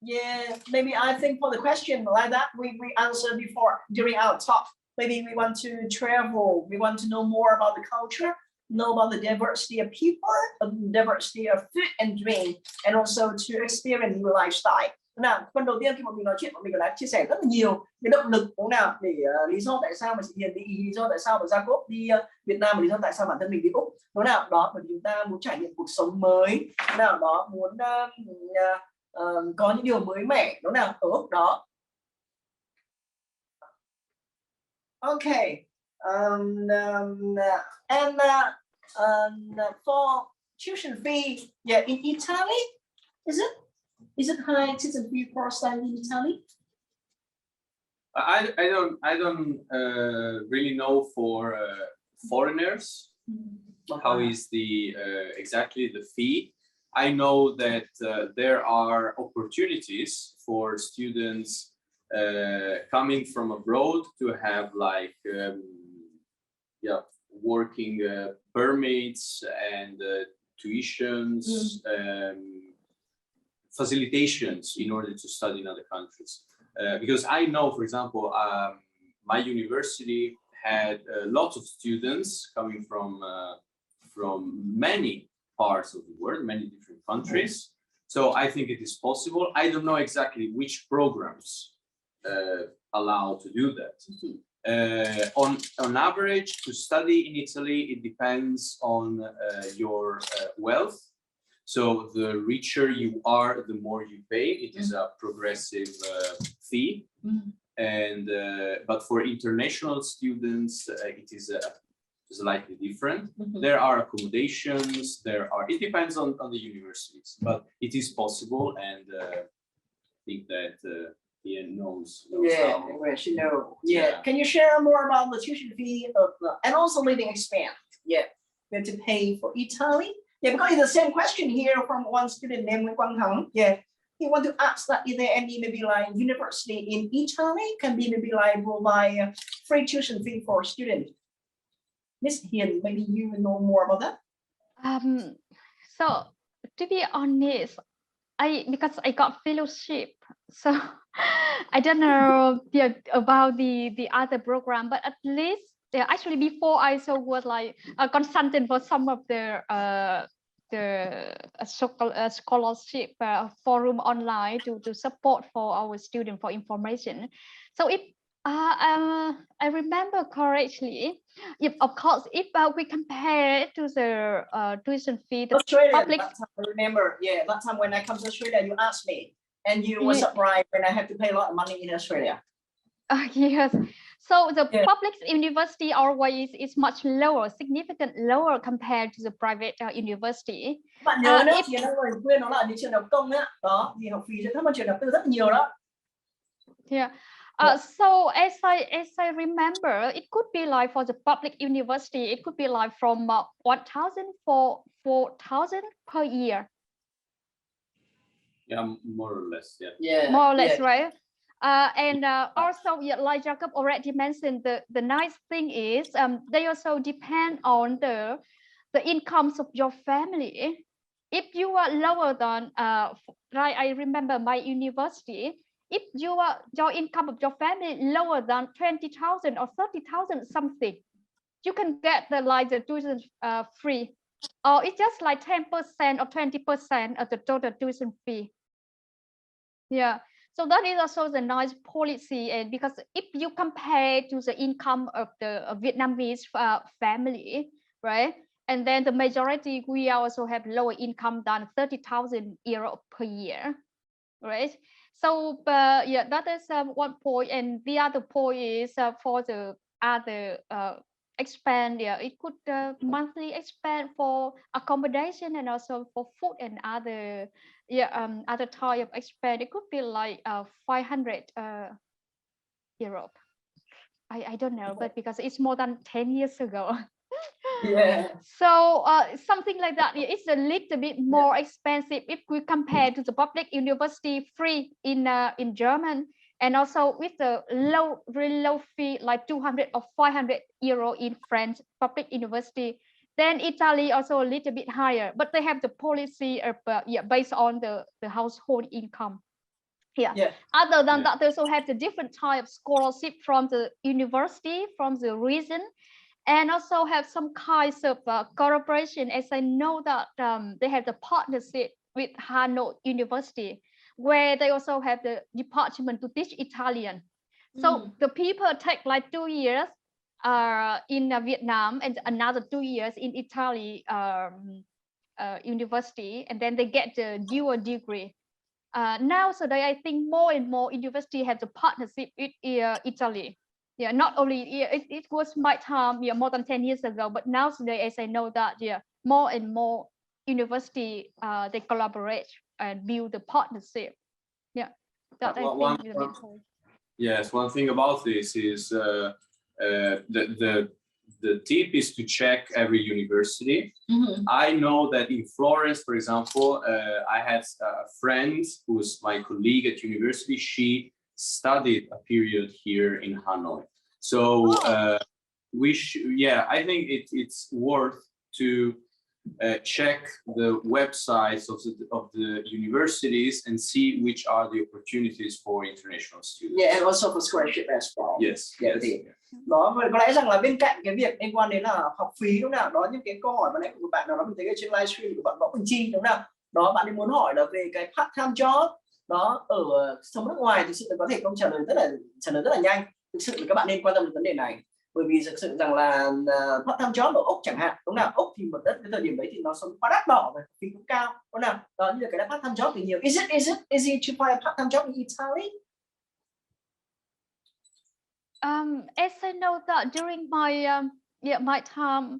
Yeah, maybe I think for the question like that, we answered before during our talk. Maybe we want to travel, we want to know more about the culture, know about the diversity of people, the diversity of food and drink, and also to experience new lifestyle. Nào, phần đầu tiên khi mà mình nói chuyện, bọn mình đã chia sẻ rất là nhiều cái động lực đúng nào để lý do tại sao mà chị Hiền đi Ý, lý do tại sao mà Jacopo đi Việt Nam, và lý do tại sao bản thân mình đi Úc. Đúng nào, đó bởi vì chúng ta muốn trải nghiệm cuộc sống mới, đúng nào, đó muốn có những điều mới mẻ, đúng nào, ở Úc đó. Okay, and for tuition fee, yeah, in Italy, is it high tuition fee for studying in Italy? I don't really know for foreigners how is the exactly the fee. I know that there are opportunities for students coming from abroad to have like working permits and tuitions, facilitations in order to study in other countries. Because I know, for example, my university had lots of students coming from many parts of the world, many different countries. So I think it is possible. I don't know exactly which programs allow to do that. On average, to study in Italy, it depends on your wealth. So the richer you are, the more you pay. It is a progressive fee. And but for international students, it is slightly different. There are accommodations. It depends on the universities, but it is possible, and I think that Ian knows Yeah, how. she know. Yeah. Can you share more about the tuition fee of and also living expense? Yeah, we have to pay for Italy. Yeah, because it's the same question here from one student named Quang Thắng. Yeah, he want to ask that is there any maybe like university in Italy can be maybe like provide free tuition fee for students. Miss Hiền, maybe you know more about that. So to be honest, because I got fellowship, so I don't know about the other program, but at least actually before I was like a consultant for some of the scholarship forum online to support for our students for information. So if I remember correctly, if of course if we compare to the tuition fee, the Australia, public. that time, I remember, yeah, that time when I come to Australia, you asked me, and you were surprised when I have to pay a lot of money in Australia. Yes, so the public university always is much lower, significantly lower compared to the private university. Bạn nhớ nữa, thì nó rồi khuyên nó là những trường học công á, đó thì học phí sẽ thấp hơn trường học tư rất nhiều đó. Yeah. So as I remember, it could be like for the public university, it could be like from 1,000 for 4,000 per year. Yeah, more or less. Yeah. Yeah. More or less, right? And also, like Jacob already mentioned, the nice thing is they also depend on the incomes of your family. If you are lower than, like I remember my university, if your income of your family lower than 20,000 or 30,000 something, you can get the tuition free, or it's just like 10% or 20% of the total tuition fee. Yeah. So that is also the nice policy, and because if you compare to the income of the Vietnamese family, right, and then the majority we also have lower income than 30,000 euro per year, right? So yeah, that is one point, and the other point is for the other expand. Yeah, it could monthly expand for accommodation and also for food and other other type of expand. It could be like 500 euro. I don't know, but because it's more than 10 years ago. Yeah. So something like that. It's a little bit more expensive if we compare to the public university free in German, and also with the really low fee like 200 or 500 euro in French public university. Then Italy also a little bit higher, but they have the policy of based on the household income. Yeah. Other than that, they also have the different type of scholarship from the university, from the region, and also have some kinds of cooperation, as I know that they have the partnership with Hanoi University, where they also have the department to teach Italian. So the people take like 2 years in Vietnam and another 2 years in Italy university, and then they get the dual degree. Now, so I think more and more university have the partnership with Italy. Yeah, not only it was my time, more than 10 years ago, but now today, as I know that, more and more university they collaborate and build the partnership. Yeah, that I think is a bit cool. Yes, one thing about this is the tip is to check every university. I know that in Florence, for example, I had a friend who's my colleague at university. She studied a period here in Hanoi. So I think it's worth to check the websites of the universities and see which are the opportunities for international students. Yeah, and also for scholarship as well. Yes. Yeah, Yes. Đó, và có lẽ rằng là bên cạnh cái việc liên quan đến là học phí đúng không nào, đó những cái câu hỏi mà nãy của bạn nào đó mình thấy ở trên livestream của bạn Võ Quỳnh Chi đúng không nào, đó bạn ấy muốn hỏi là về cái part time job đó ở sống nước ngoài, thực sự là có thể không trả lời rất là nhanh. Thực sự là các bạn nên quan tâm đến vấn đề này, bởi vì thực sự rằng là part time job ở Úc chẳng hạn đúng không nào, Úc thì một đất cái thời điểm đấy thì nó sống quá đắt đỏ và phí cũng cao đúng không nào, đó như là cái part time job thì nhiều. Is it easy to find a part time job in Italy? As I know that during my my time,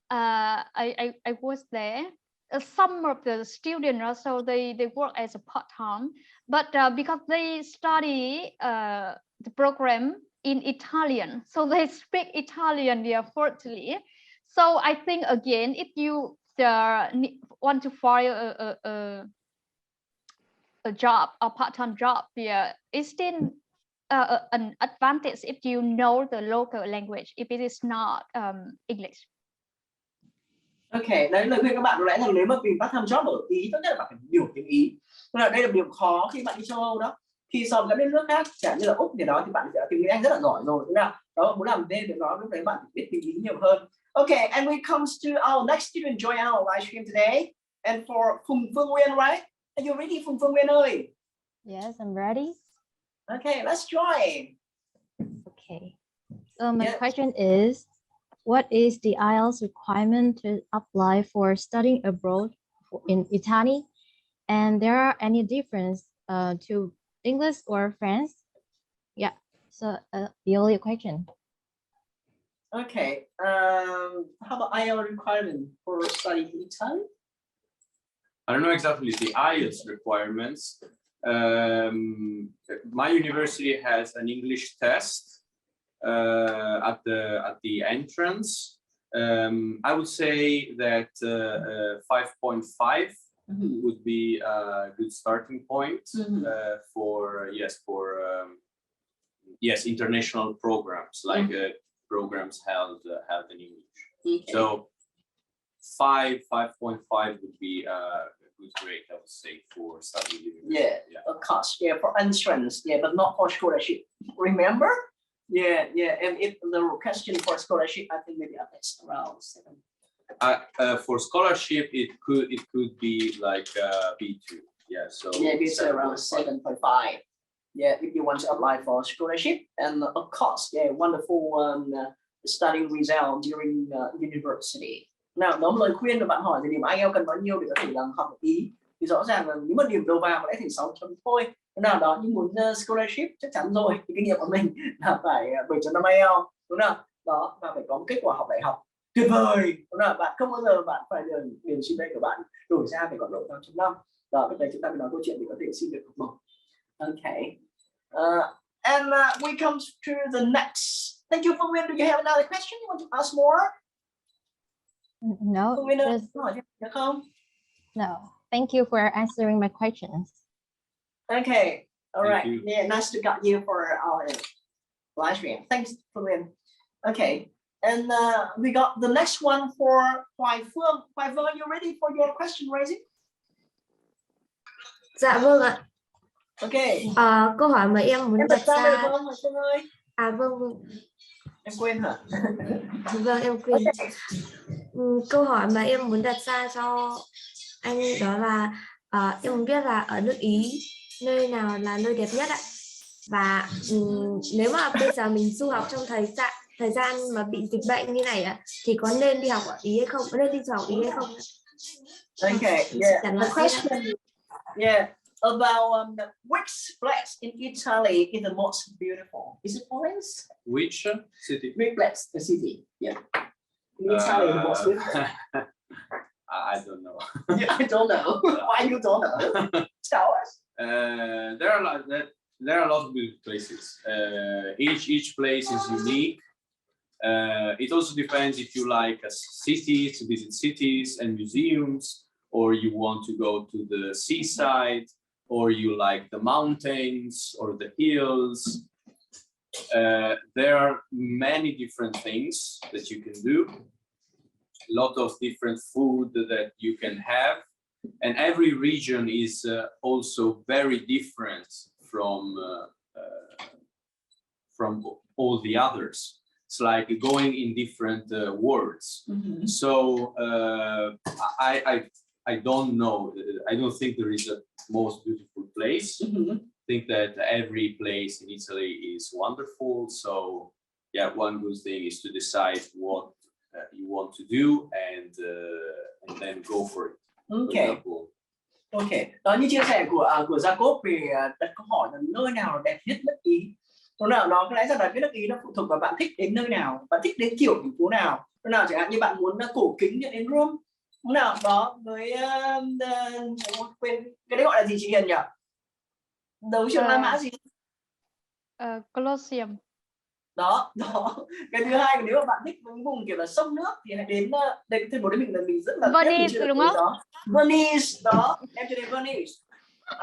I was there. Some of the students also they work as a part time, but because they study the program in Italian, so they speak Italian fluently. So I think again, if you want to find a job, a part-time job, it's still an advantage if you know the local language, if it is not English. Ok, đấy lời khuyên các bạn lẽ rằng nếu mà tìm part time job ở Ý, tốt nhất là bạn phải hiểu tiếng Ý. Nên là đây là điểm khó khi bạn đi châu Âu đó. Khi so với các nước khác, chẳng như là Úc thì đó thì bạn sẽ tiếng Anh rất là giỏi rồi, đúng không? Đó, muốn làm thêm được đó, lúc đấy bạn biết tiếng Ý nhiều hơn. Okay, and we comes to our next student join our live stream today. And for Phùng Phương Nguyên, right? Are you ready, Phùng Phương Nguyên ơi? Yes, I'm ready. Okay, let's join. Okay. So my question is, what is the IELTS requirement to apply for studying abroad in Italy? And there are any difference to English or French? Yeah. So the only question. Okay. How about IELTS requirement for studying in Italy? I don't know exactly the IELTS requirements. My university has an English test at the entrance. I would say that 5.5 would be a good starting point for international programs like programs held in English. Okay. So 5.5 would be a good grade, I would say, for studying. Yeah, of course. Yeah, for entrance. Yeah, but not for scholarship. Remember? Yeah. And if the question for scholarship, I think maybe at least around 7. For scholarship, it could be like B2. Yeah, so it's around 7.5. Yeah, if you want to apply for scholarship, and of course, wonderful studying result during university. Nào, đó lời khuyên của bạn hỏi thì điểm IELTS cần bao nhiêu để có thể làm học ở Ý? Thì rõ ràng là nếu mà điểm đầu vào có lẽ thì 6 chấm thôi. Nào đó, nhưng muốn scholarship chắc chắn rồi. Thì kinh nghiệm của mình là phải 7.5 IELTS, đúng không? Đó, và phải có một kết quả học đại học tuyệt vời, đúng không? Bạn không bao giờ bạn phải điểm GPA của bạn đổi ra phải còn độ 8.5. Đó, lúc đấy chúng ta mới nói câu chuyện để có thể xin được học bổng. Okay. And we come to the next. Thank you, Phương Nguyên. Do you have another question? You want to ask more? No. No. Thank you for answering my questions. Okay. All right. You. Yeah, nice to got you for our live stream. Thanks, Phương. Okay. And we got the next one for Hoài Phương. Hoài Phương, are you ready for your question raising? Dạ vâng ạ. Okay. Câu hỏi mà em muốn đặt ra. Vâng, Hoài Phương ơi. Vâng. Em quên hả? Vâng, em quên. Okay. Câu hỏi mà em muốn đặt ra cho anh đó là em muốn biết là ở nước Ý nơi nào là nơi đẹp nhất ạ? Và nếu mà bây giờ mình du học trong thời gian mà bị dịch bệnh như này ạ, thì có nên đi học ở Ý hay không? Có nên đi du học ở Ý hay không? Okay. Yeah. The question. Yeah. About which place in Italy is the most beautiful? Is it Florence? Which city? Which place? The city. Yeah. In Italy, the most beautiful. I don't know. I don't know. Why you don't know? Tell us. There are a lot of beautiful places. Each place is unique. It also depends if you like cities, to visit cities and museums, or you want to go to the seaside, or you like the mountains or the hills. There are many different things that you can do, a lot of different food that you can have, and every region is also very different from all the others. It's like going in different worlds. Mm-hmm. So I don't know. I don't think there is a most beautiful place. Mm-hmm. I think that every place in Italy is wonderful. So yeah, one good thing is to decide what you want to do and then go for it. Okay. Ok, đó như chia sẻ của Jacopo về đặt câu hỏi là nơi nào đẹp nhất nước Ý. Lúc nào đó có lẽ rằng là cái nước Ý nó phụ thuộc vào bạn thích đến nơi nào, bạn thích đến kiểu thành phố nào. Lúc nào chẳng hạn như bạn muốn cổ kính như đến Rome, lúc nào đó với quên cái đấy gọi là gì chị Hiền nhỉ? Đấu trường La Mã gì? Colosseum. Đó. Cái thứ hai, nếu mà bạn thích những vùng kiểu là sông nước thì hãy đến đây thành phố đấy mình rất là Venice đúng không? Đó. Venice đó, em chưa đến Venice.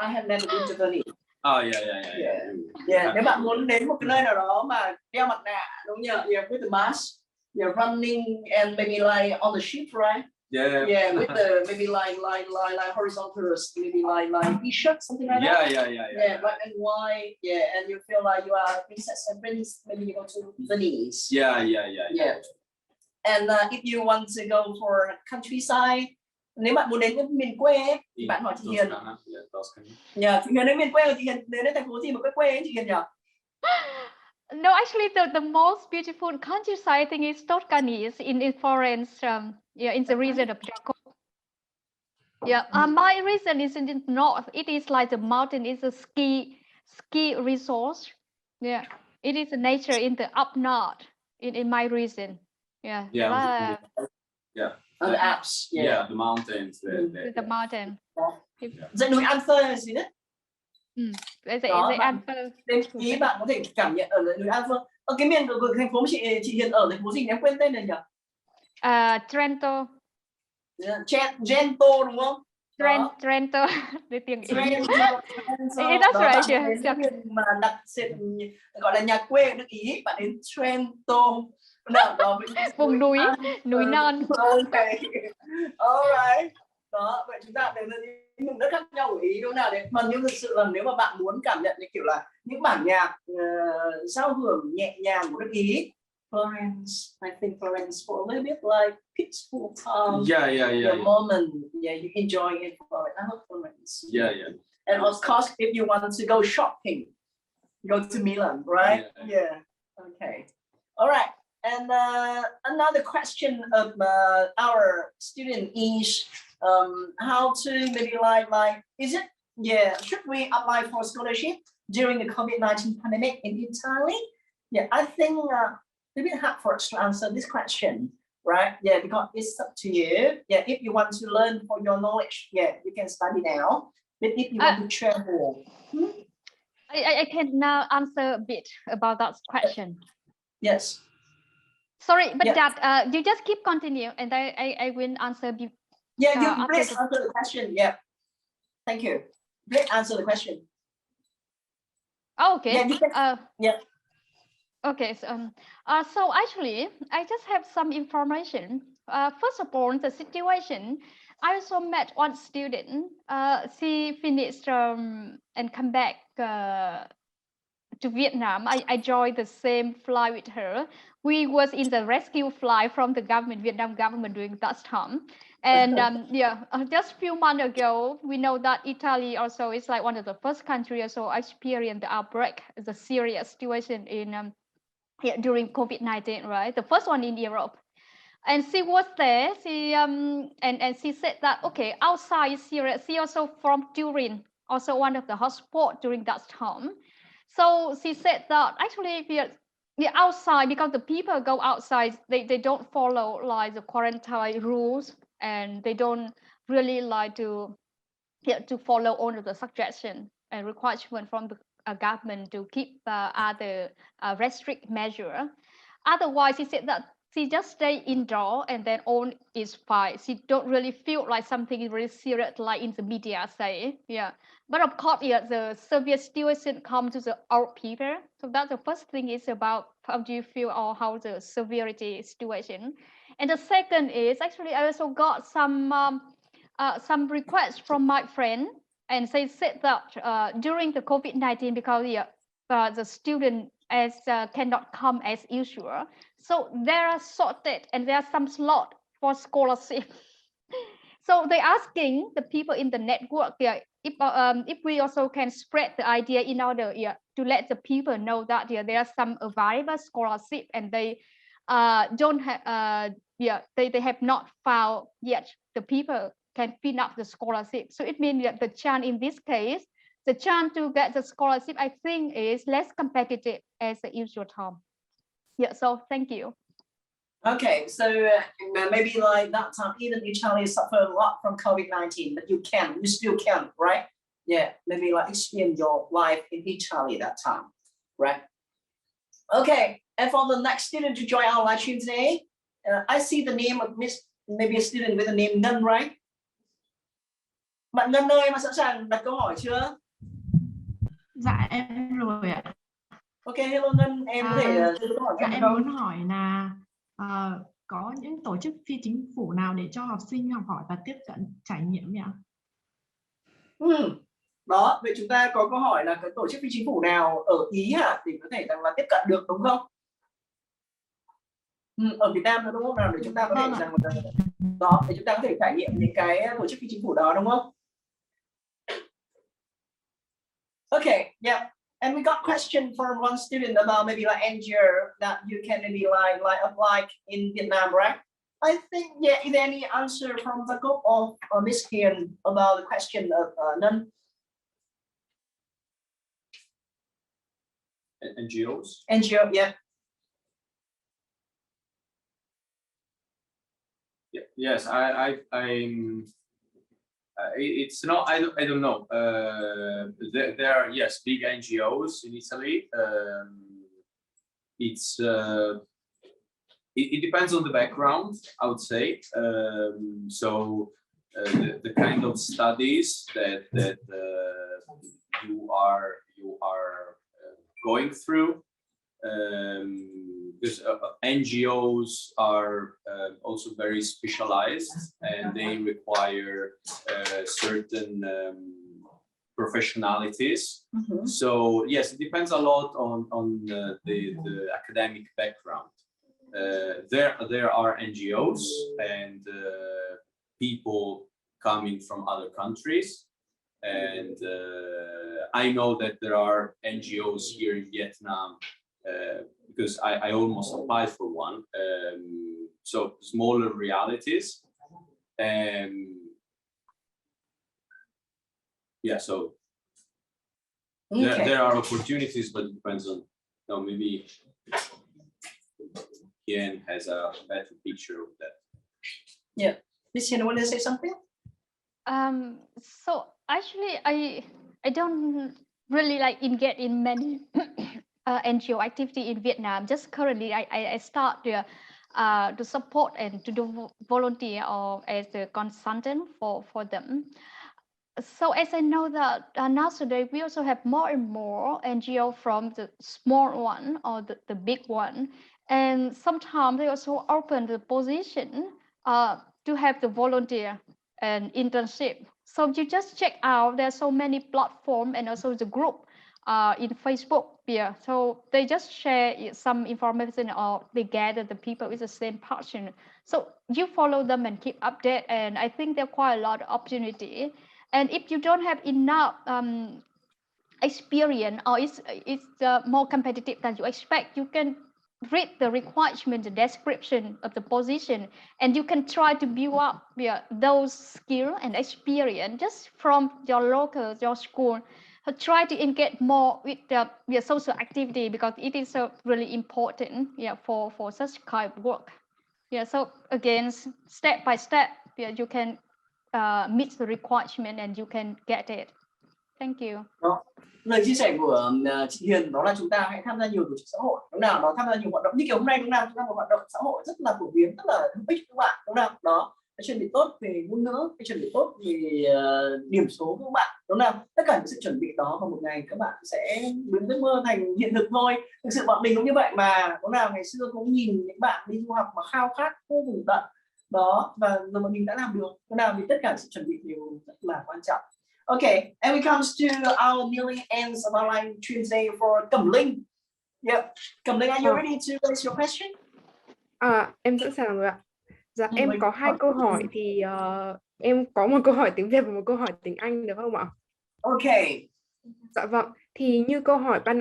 I have never been to Venice. Yeah. Nếu bạn muốn đến một cái nơi nào đó mà đeo mặt nạ đúng nhỉ? Yeah, with the mask, you're running and maybe like on the ship, right? Yeah, with the maybe like horizontal, maybe like t-shirt, something like that. Yeah, black and white. Yeah, and you feel like you are princess and prince. Maybe you go to Venice. Yeah. And if you want to go for countryside, nếu bạn muốn đến miền quê ấy, thì bạn hỏi chị Hiền. Yeah, thì đến miền quê của chị Hiền, đến thành phố gì mà quê ấy chị Hiền nhỉ? No, actually, the most beautiful countryside I think is Tuscany. It's in Florence. In the region of Jacopo. Yeah, my region is in the north. It is like the mountain. It's a ski resource. Yeah, it is a nature in the up north in my region. Yeah. On the Alps. Yeah, the mountains. The mountain. Dãy núi Alpha gì đấy. Dãy Alpha. Đến Ý bạn có thể cảm nhận ở dãy núi Alpha. Ở cái miền của thành phố chị Hiền ở thành phố gì em quên tên này nhỉ? Trento. Trento đúng không? Trento. Để tiếng Ý. That's right. Mà đặt gọi là nhà quê nước Ý, bạn đến Trento. Vùng núi non. Okay. Alright. Đó, vậy chúng ta đến những vùng đất khác nhau của Ý đúng nào đấy. Mà nhưng thực sự là nếu mà bạn muốn cảm nhận cái kiểu là những bản nhạc giao hưởng nhẹ nhàng của nước Ý, Florence, I think Florence for a little bit like peaceful time. The moment, you enjoy it for it. I love Florence. And of course, if you want to go shopping, go to Milan, right? Yeah. Okay. All right. And another question of our student is how to maybe like is it should we apply for scholarship during the COVID-19 pandemic in Italy? Yeah, I think a bit hard for us to answer this question, right? Yeah, because it's up to you. Yeah, if you want to learn for your knowledge, you can study now. But if you want to travel, I can now answer a bit about that question. Yes. Sorry, but that you just keep continue, and I will answer. You please answer the question. Yeah, thank you. Please answer the question. Oh, okay. Yeah, you can, Okay. So actually, I just have some information. First of all, the situation. I also met one student. She finished and come back to Vietnam. I joined the same flight with her. We was in the rescue flight from the Vietnam government during that time. And just a few months ago, we know that Italy also is like one of the first countries also experienced the outbreak, the serious situation in during COVID-19, right? The first one in Europe. And she was there. She and she said that outside Syria, she also from Turin, also one of the hotspot during that time. So she said that actually the outside, because the people go outside, they don't follow like the quarantine rules, and they don't really like to follow all of the suggestion and requirement from the government to keep other restrict measure. Otherwise, he said that she just stay indoor and then all is fine. She don't really feel like something is really serious like in the media say. Yeah. But of course, yeah, the severe situation comes to the old people. So that's the first thing is about how do you feel or how the severity situation. And the second is actually I also got some requests from my friend, and they said that during the COVID-19 because the student cannot come as usual, so there are sorted and there are some slot for scholarship. So they're asking the people in the network if we also can spread the idea in order to let the people know that there are some available scholarship and they don't have they have not found yet the people can fill up the scholarship. So it means that the chance in this case, the chance to get the scholarship, I think, is less competitive as the usual time. Yeah, so thank you. Okay, so maybe like that time, even Italy suffered a lot from COVID-19, but you still can, right? Yeah, maybe like experience your life in Italy that time, right? Okay, and for the next student to join our live stream today, I see the name of maybe a student with the name Ngân, right? Bạn Ngân ơi, mà sẵn sàng đặt câu hỏi chưa? Dạ em rồi ạ. Ok, hello Ngân, em có thể đưa câu hỏi Dạ em em không? muốn hỏi là có những tổ chức phi chính phủ nào để cho học sinh học hỏi và tiếp cận trải nghiệm nhỉ? Đó, vậy chúng ta có câu hỏi là cái tổ chức phi chính phủ nào ở Ý hả để có thể rằng là tiếp cận được đúng không? Ở Việt Nam đúng không nào để chúng ta có thể rằng là đó để chúng ta có thể trải nghiệm những cái tổ chức phi chính phủ đó đúng không? Okay, yeah. And we got question from one student about maybe like NGO that you can maybe like apply in Vietnam, right? I think, yeah, is there any answer from Jacopo or Miss Hiền about the question of Ngân? NGOs? NGO, yeah. Yes, it's not. I don't know. There are, yes, big NGOs in Italy. It depends on the background, I would say. So the kind of studies that you are going through. Because NGOs are also very specialized and they require certain professionalities. So yes, it depends a lot on the academic background. There are NGOs and people coming from other countries, and I know that there are NGOs here in Vietnam. Because I almost applied for one, so smaller realities, yeah. So Okay. there are opportunities, but it depends on. No, maybe Hiền has a better picture of that. Yeah, Miss Hiền, want to say something? So actually, I don't really like get in many. NGO activity in Vietnam. Just currently, I start to support and to do volunteer or as a consultant for them. So as I know that nowadays we also have more and more NGO from the small one or the big one, and sometimes they also open the position to have the volunteer and internship. So you just check out. There's so many platforms and also the group. In Facebook, yeah, so they just share some information or they gather the people with the same passion. So you follow them and keep update, and I think there are quite a lot of opportunity. And if you don't have enough experience or it's more competitive than you expect, you can read the requirement, the description of the position, and you can try to build up those skills and experience just from your school. Try to engage more with the social activity because it is really important for such kind of work. So again, step by step, you can meet the requirement and you can get it. Thank you. Đó. Lời chia sẻ của chị Hiền đó là chúng ta hãy tham gia nhiều tổ chức xã hội, đúng nào, đó tham gia nhiều hoạt động như kiểu hôm nay, đúng nào, chúng ta một hoạt động xã hội rất là phổ biến, rất là hữu ích các bạn, đúng nào, đó, cái chuẩn bị tốt về ngôn ngữ, cái chuẩn bị tốt về điểm số các bạn, đúng nào, tất cả những sự chuẩn bị đó vào một ngày các bạn sẽ biến giấc mơ thành hiện thực thôi. Thực sự bọn mình cũng như vậy mà, đúng nào, ngày xưa cũng nhìn những bạn đi du học mà khao khát vô cùng tận đó, và rồi bọn mình đã làm được, đúng nào, vì tất cả sự chuẩn bị đều rất là quan trọng. Okay, and we comes to our nearly ends of our live stream today for Cẩm Linh. Yep, Cẩm Linh, are you ready to raise your question? Em sẵn sàng rồi ạ. Dạ, em có 2 câu hỏi thì em có một câu hỏi tiếng Việt và một câu hỏi tiếng Anh được không ạ? Okay. Dạ vâng. Thì như câu hỏi ban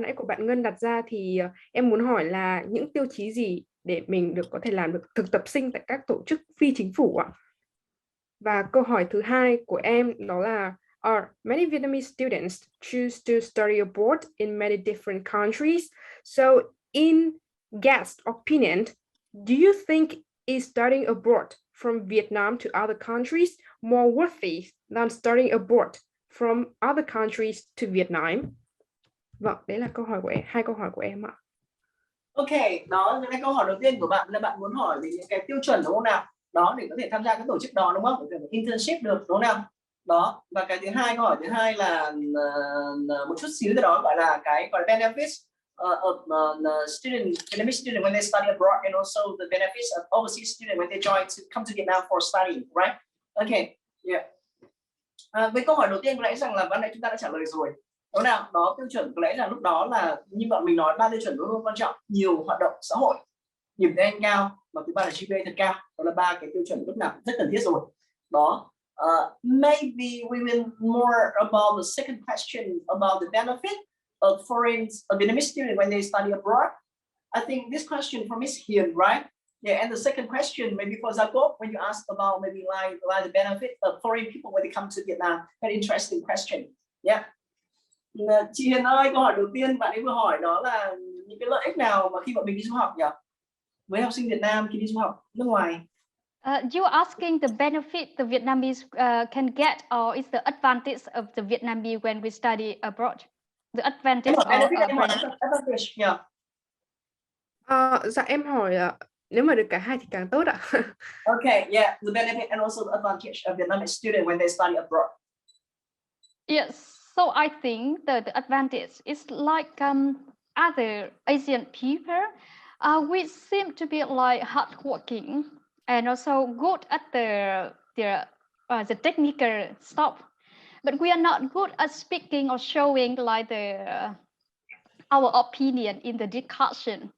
nãy của bạn Ngân đặt ra thì em muốn hỏi là những tiêu chí gì để mình có thể làm được thực tập sinh tại các tổ chức phi chính phủ ạ? Và câu hỏi thứ hai của em đó là many Vietnamese students choose to study abroad in many different countries. So in guest opinion, do you think is studying abroad from Vietnam to other countries more worthy than studying abroad from other countries to Vietnam? Vâng, đấy là câu hỏi của em, 2 câu hỏi của em ạ. Ok, đó là cái câu hỏi đầu tiên của bạn là bạn muốn hỏi về những cái tiêu chuẩn đúng không nào? Đó, để có thể tham gia cái tổ chức đó đúng không? Để internship được đúng không nào? Đó, và cái thứ hai, câu hỏi thứ hai là một chút xíu cái đó gọi là benefits of student, Vietnamese student when they study abroad, and also the benefits of overseas student when they join to come to Vietnam for studying, right? Okay, yeah. Với câu hỏi đầu tiên có lẽ rằng là ban nãy chúng ta đã trả lời rồi. Đó nào, đó tiêu chuẩn có lẽ là lúc đó là như bọn mình nói 3 tiêu chuẩn luôn quan trọng: nhiều hoạt động xã hội, điểm tiếng Anh cao, và thứ ba là GPA thật cao. Đó là 3 cái tiêu chuẩn lúc nào rất cần thiết rồi. Đó. Maybe we will more about the second question about the benefit of Vietnamese student when they study abroad. I think this question from Miss Hiền, right? Yeah, and the second question maybe for Jacopo, when you ask about maybe like the benefit of foreign people when they come to Vietnam. Very interesting question. Yeah. Chị Hiền ơi, câu hỏi đầu tiên bạn ấy vừa hỏi đó là những cái lợi ích nào mà khi bọn mình đi du học nhỉ? Với học sinh Việt Nam khi đi du học nước ngoài. You're asking the benefit the Vietnamese can get, or is the advantage of the Vietnamese when we study abroad? The advantage advantage, yeah. Dạ em hỏi nếu mà được cả hai thì càng tốt ạ. Okay, yeah, the benefit and also the advantage of Vietnamese student when they study abroad. Yes, so I think the advantage is like other Asian people. We seem to be like hardworking and also good at the technical stuff, but we are not good at speaking or showing like our opinion in the discussion.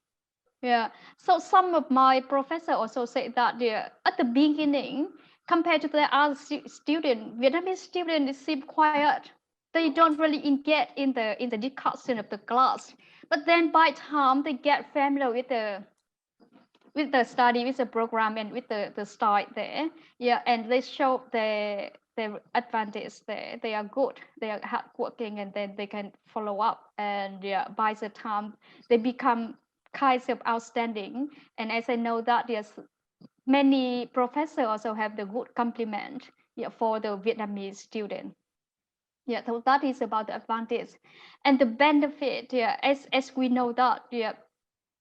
Yeah, so some of my professors also say that at the beginning, compared to the other students, Vietnamese students seem quiet. They don't really engage in the discussion of the class. But then by time they get familiar with the study, with the program, and with the style there, yeah, and they show their advantage there. They are good, they are hardworking, and then they can follow up. And yeah, by the time they become kinds of outstanding. And as I know that yes, many professors also have the good compliment, yeah, for the Vietnamese student. Yeah, so that is about the advantage. And the benefit, yeah, as we know that, yeah,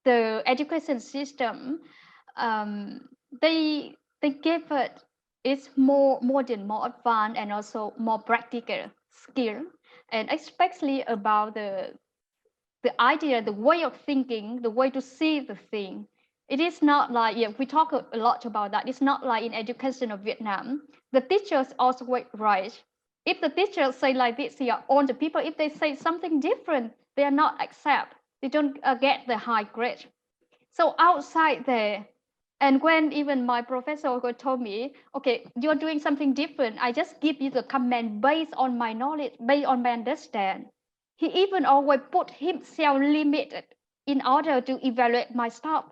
the education system, they give it is more modern, more advanced, and also more practical skill, and especially about the idea, the way of thinking, the way to see the thing. It is not like, yeah, we talk a lot about that. It's not like in education of Vietnam. The teachers also right. If the teachers say like this, yeah, all the people, if they say something different, they are not accept. They don't get the high grade. So outside there, and when even my professor told me, okay, you're doing something different, I just give you the comment based on my knowledge, based on my understand. He even always put himself limited in order to evaluate my stuff.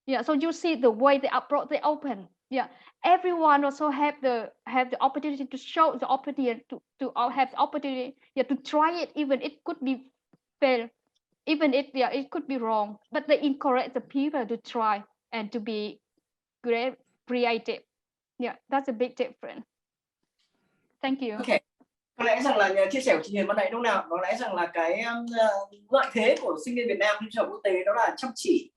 Yeah, so you see the way they approach, they open. Yeah, everyone also have the opportunity to show the opportunity to have the opportunity, yeah, to try it, even it could be fail, even if yeah, it could be wrong, but they encourage the people to try and to be great, creative. Yeah, that's a big difference. Thank you. Okay. Có lẽ rằng là chia sẻ của chị Hiền ban nãy đúng nào, có lẽ rằng là cái lợi thế của sinh viên Việt Nam đi du học quốc tế đó là chăm chỉ,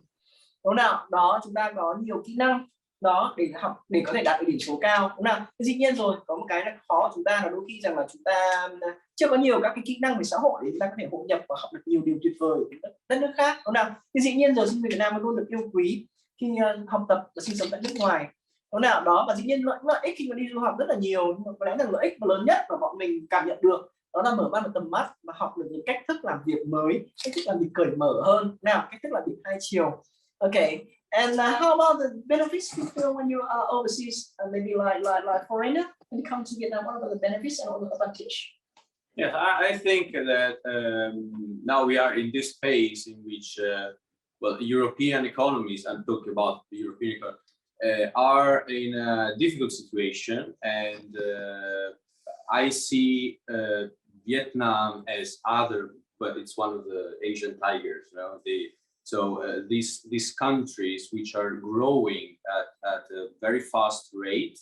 đúng nào, đó chúng ta có nhiều kỹ năng đó để học, để có thể đạt được điểm số cao, đúng nào. Dĩ nhiên rồi, có một cái là khó của chúng ta là đôi khi rằng là chúng ta chưa có nhiều các cái kỹ năng về xã hội để chúng ta có thể hội nhập và học được nhiều điều tuyệt vời ở đất nước khác, đúng nào. Thì dĩ nhiên rồi, sinh viên Việt Nam luôn được yêu quý khi học tập và sinh sống tại nước ngoài, đúng nào. Đó, và dĩ nhiên lợi ích khi mà đi du học rất là nhiều, nhưng mà có lẽ là lợi ích lớn nhất mà bọn mình cảm nhận được đó là mở mang một tầm mắt và học được những cách thức làm việc mới, cách thức làm việc cởi mở hơn, nào, cách thức làm việc hai chiều. Okay, and how about the benefits you feel when you are overseas, maybe like foreigner, when you come to Vietnam? What about the benefits and all the advantage? Yeah, I think that now we are in this phase in which, well, European economies, I'm talking about the European economy, are in a difficult situation, and I see Vietnam as other, but it's one of the Asian tigers, you know. These countries which are growing at a very fast rate,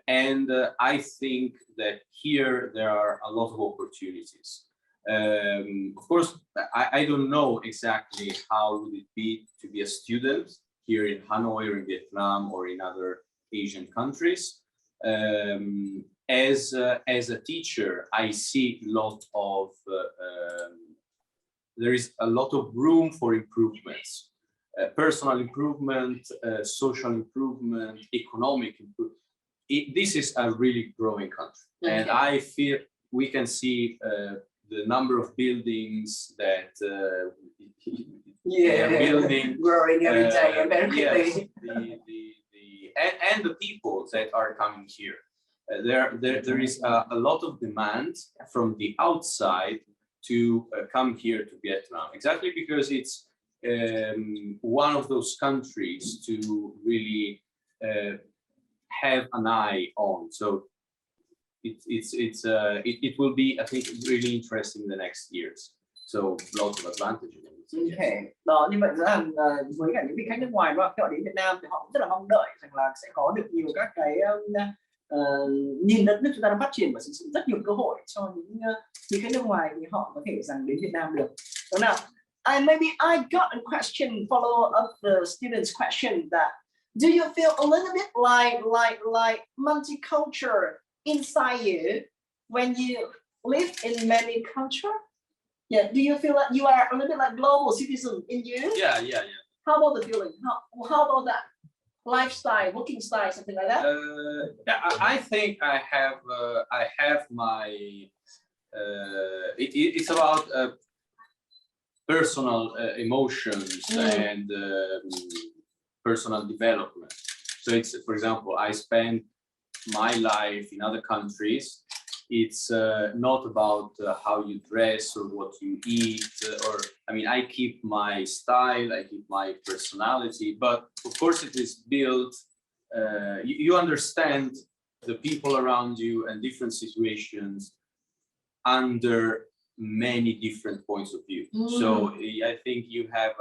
and I think that here there are a lot of opportunities. Of course, I don't know exactly how would it be to be a student here in Hanoi or in Vietnam or in other Asian countries. As a teacher, I see a lot of there is a lot of room for improvements, personal improvement, social improvement, economic improvement. This is a really growing country, and I feel we can see the number of buildings that building growing every day, American yes, day. and the people that are coming here. There is a lot of demand from the outside to come here to Vietnam, exactly because it's one of those countries to really have an eye on. So it will be, I think, really interesting in the next years. So lots of advantages. Okay. Đó, như vậy là với cả những vị khách nước ngoài mà khi họ đến Việt Nam thì họ cũng rất là mong đợi rằng là sẽ có được nhiều các cái nhìn đất nước chúng ta đang phát triển và sử dụng rất nhiều cơ hội cho những vị khách nước ngoài thì họ có thể rằng đến Việt Nam được. Đúng nào? Maybe I got a question follow up the students' question that do you feel a little bit like multicultural inside you when you live in many cultures? Yeah, do you feel like you are a little bit like global citizen in you? Yeah. How about the feeling? How about that lifestyle, working style, something like that? I think I have my. It's about personal emotions and personal development. So it's, for example, I spend my life in other countries. It's not about how you dress or what you eat, I keep my style, I keep my personality, but of course it is built, you understand the people around you and different situations under many different points of view. So I think you have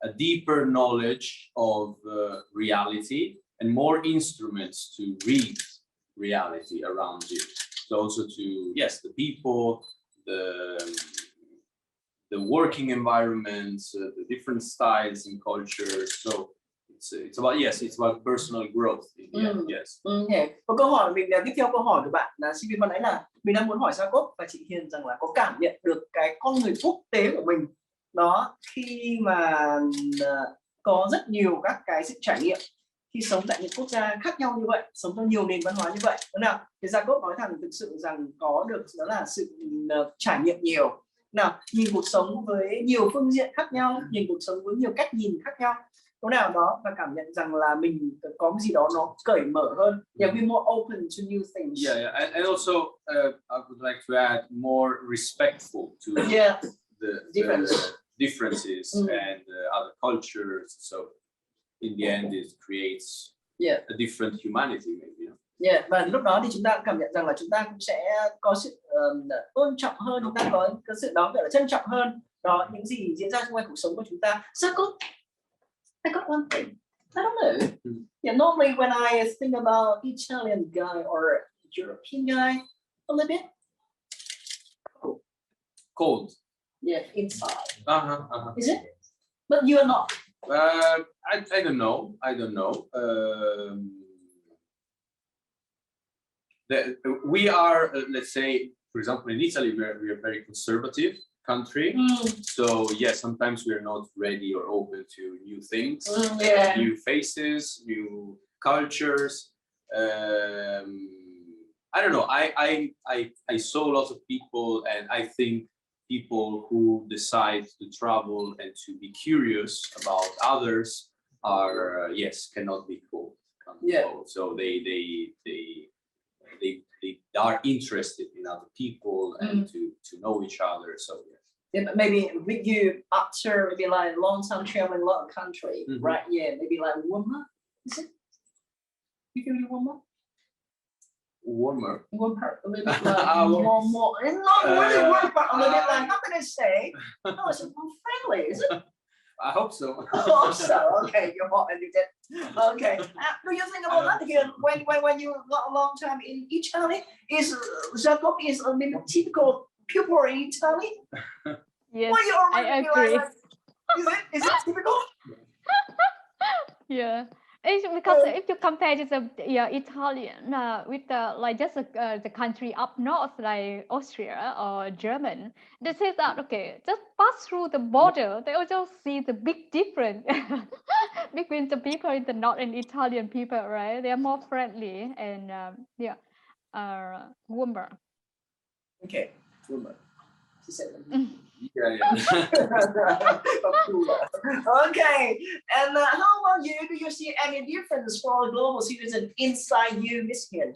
a deeper knowledge of reality and more instruments to read reality around you. So also to, yes, the people, the working environments, the different styles and cultures. So it's about personal growth. Yes. Một câu hỏi mình tiếp theo câu hỏi của bạn là sinh viên ban nãy là mình đang muốn hỏi Jacopo và chị Hiền rằng là có cảm nhận được cái con người quốc tế của mình đó khi mà có rất nhiều các cái sự trải nghiệm khi sống tại những quốc gia khác nhau như vậy, sống trong nhiều nền văn hóa như vậy, đúng nào? Thì Jacopo nói thẳng thực sự rằng có được đó là sự trải nghiệm nhiều, nào, nhìn cuộc sống với nhiều phương diện khác nhau, nhìn cuộc sống với nhiều cách nhìn khác nhau, đúng nào đó, và cảm nhận rằng là mình có cái gì đó nó cởi mở hơn, be more open to new things. Yeah. And also I would like to add more respectful to the differences and other cultures. So in the end, it creates a different humanity, maybe. Và lúc đó thì chúng ta cảm nhận rằng là chúng ta cũng sẽ có sự tôn trọng hơn, chúng ta có sự đó gọi là trân trọng hơn đó những gì diễn ra xung quanh cuộc sống của chúng ta. Jacopo, I got one thing. I don't know. Yeah, normally when I think about Italian guy or European guy, a little bit? Cold. Yeah, inside. Uh-huh. Is it? But you are not. I don't know. We are, let's say, for example, in Italy, we are a very conservative country. So yes, sometimes we are not ready or open to new things, new faces, new cultures. I don't know. I saw lots of people, and I think people who decide to travel and to be curious about others are cannot be cold. So they are interested in other people and to know each other. So yeah, but maybe with you after maybe like long time traveling a lot of country, right? Yeah, maybe like warmer. Is it? You feel you warmer? Warmer. Warmer, a little bit like more. It's not really warm, but a little bit like, how can I say? No, it's more friendly, is it? I hope so. I hope so. Okay, you're hot and you did. Okay. Do you think about that here? When you got a long time in Italy, is Jacob is a typical pupil in Italy? Yes, Well, you already I be agree. Like, is it typical? Yeah, it's because if you compare to the Italian with like just the country up north like Austria or German, they say that okay, just pass through the border, they also see the big difference between the people in the north and Italian people, right? They are more friendly and warmer. Okay, warmer. She said. Okay, and how about you? Do you see any difference for a global citizen inside you, Miss Hiền?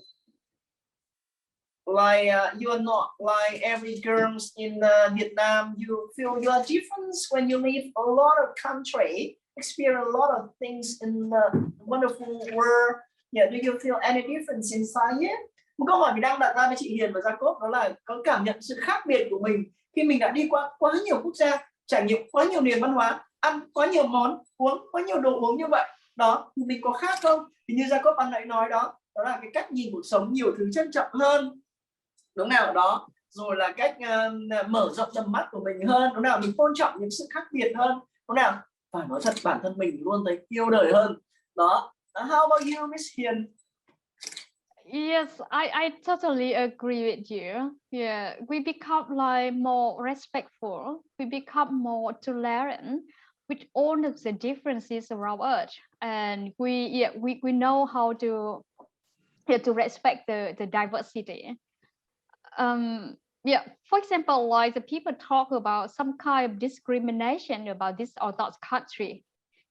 Like you are not like every girls in Vietnam. You feel your difference when you leave a lot of country, experience a lot of things in the wonderful world. Yeah, do you feel any difference inside you? Một câu hỏi mình đang đặt ra với chị Hiền và Jacob đó là có cảm nhận sự khác biệt của mình khi mình đã đi qua quá nhiều quốc gia, trải nghiệm quá nhiều nền văn hóa, ăn quá nhiều món, uống quá nhiều đồ uống như vậy. Đó, mình có khác không? Thì như Jacob ban nãy nói đó là cái cách nhìn cuộc sống nhiều thứ trân trọng hơn. Đúng nào đó, rồi là cách mở rộng tầm mắt của mình hơn. Đúng nào, mình tôn trọng những sự khác biệt hơn. Đúng nào, và nói thật bản thân mình luôn thấy yêu đời hơn. Đó. How about you, Miss Hiền? Yes, I totally agree with you. Yeah, we become like more respectful. We become more tolerant with all of the differences around us, and we know how to respect the diversity. For example, like the people talk about some kind of discrimination about this or that country.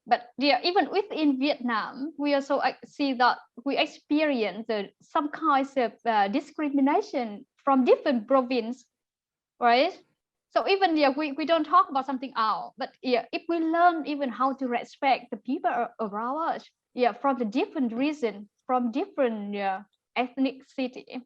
But even within Vietnam, we also see that we experience some kinds of discrimination from different provinces, right? So even we don't talk about something out, but if we learn even how to respect the people around us, from the different region, from different ethnicity,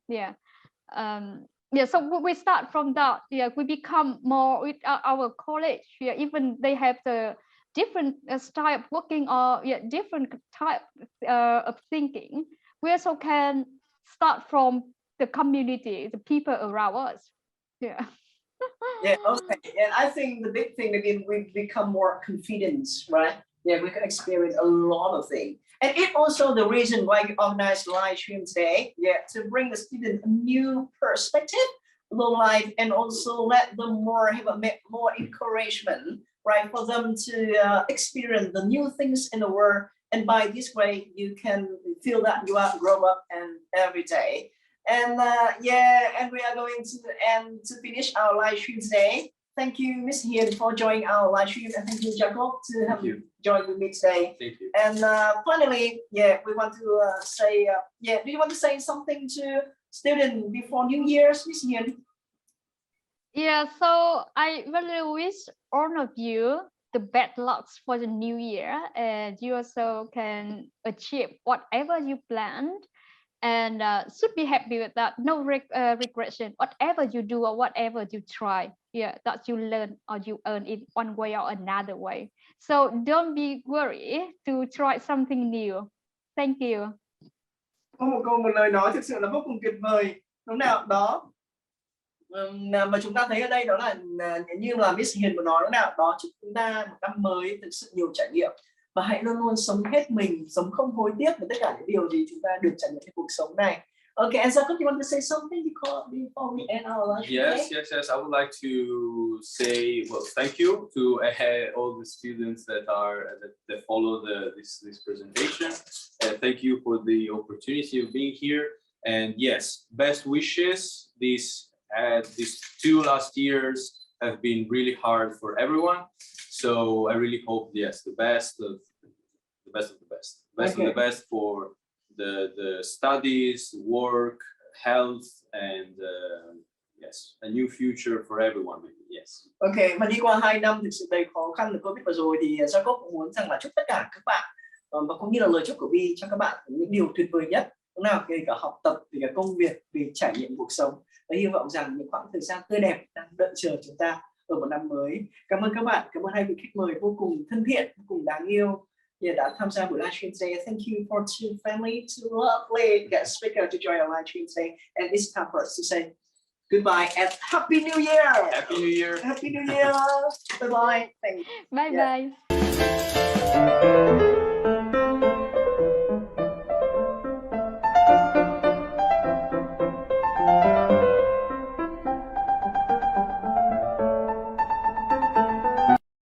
so we start from that. We become more with our college. Even they have the different style of working or different type of thinking. We also can start from the community, the people around us. Yeah. Yeah, okay. And I think the big thing again, we become more confident, right? Yeah, we can experience a lot of things. And it also the reason why we organize live stream today, to bring the student a new perspective, low life, and also let them have more encouragement, right, for them to experience the new things in the world. And by this way, you can feel that you are grow up and every day. And and we are going to end to finish our live stream today. Thank you, Miss Hiền, for joining our live stream, and thank you, Jacob, to have joined with me today. Thank you. And finally, we want to say, do you want to say something to students before New Year's, Miss Hiền? Yeah, so I really wish all of you the best lucks for the new year, and you also can achieve whatever you planned, and should be happy with that. No regression. Whatever you do or whatever you try, that you learn or you earn in one way or another way. So don't be worried to try something new. Thank you. Có một lời nói thực sự là vô cùng tuyệt vời. đúng nào đó. Mà chúng ta thấy ở đây đó là như là Miss Hiền vừa nói đúng nào, đó chúc chúng ta một năm mới thực sự nhiều trải nghiệm và hãy luôn luôn sống hết mình, sống không hối tiếc với tất cả những điều gì chúng ta được trải nghiệm trong cuộc sống này. Okay, and Jacopo, you want to say something before we end our live? Yes. I would like to say, well, thank you to all the students that follow this presentation. Thank you for the opportunity of being here. And yes, best wishes. These 2 last years have been really hard for everyone. So I really hope, yes, the best of the best, of the best for the studies, work, health, and yes, a new future for everyone. Yes. Okay, mà đi qua 2 năm thực sự đầy khó khăn của Covid vừa rồi thì Jacob cũng muốn rằng là chúc tất cả các bạn và cũng như là lời chúc của Vi cho các bạn những điều tuyệt vời nhất, đúng nào, kể cả học tập, kể cả công việc, về trải nghiệm cuộc sống, và hy vọng rằng những khoảng thời gian tươi đẹp đang đợi chờ chúng ta ở một năm mới. Cảm ơn các bạn, cảm ơn hai vị khách mời vô cùng thân thiện, vô cùng đáng yêu đã tham gia buổi livestream today. Thank you for two family, two lovely guest speakers to join our livestream today. And it's time for us to say goodbye and Happy New Year! Happy New Year! Happy New Year! Bye bye! Thank you. Bye bye!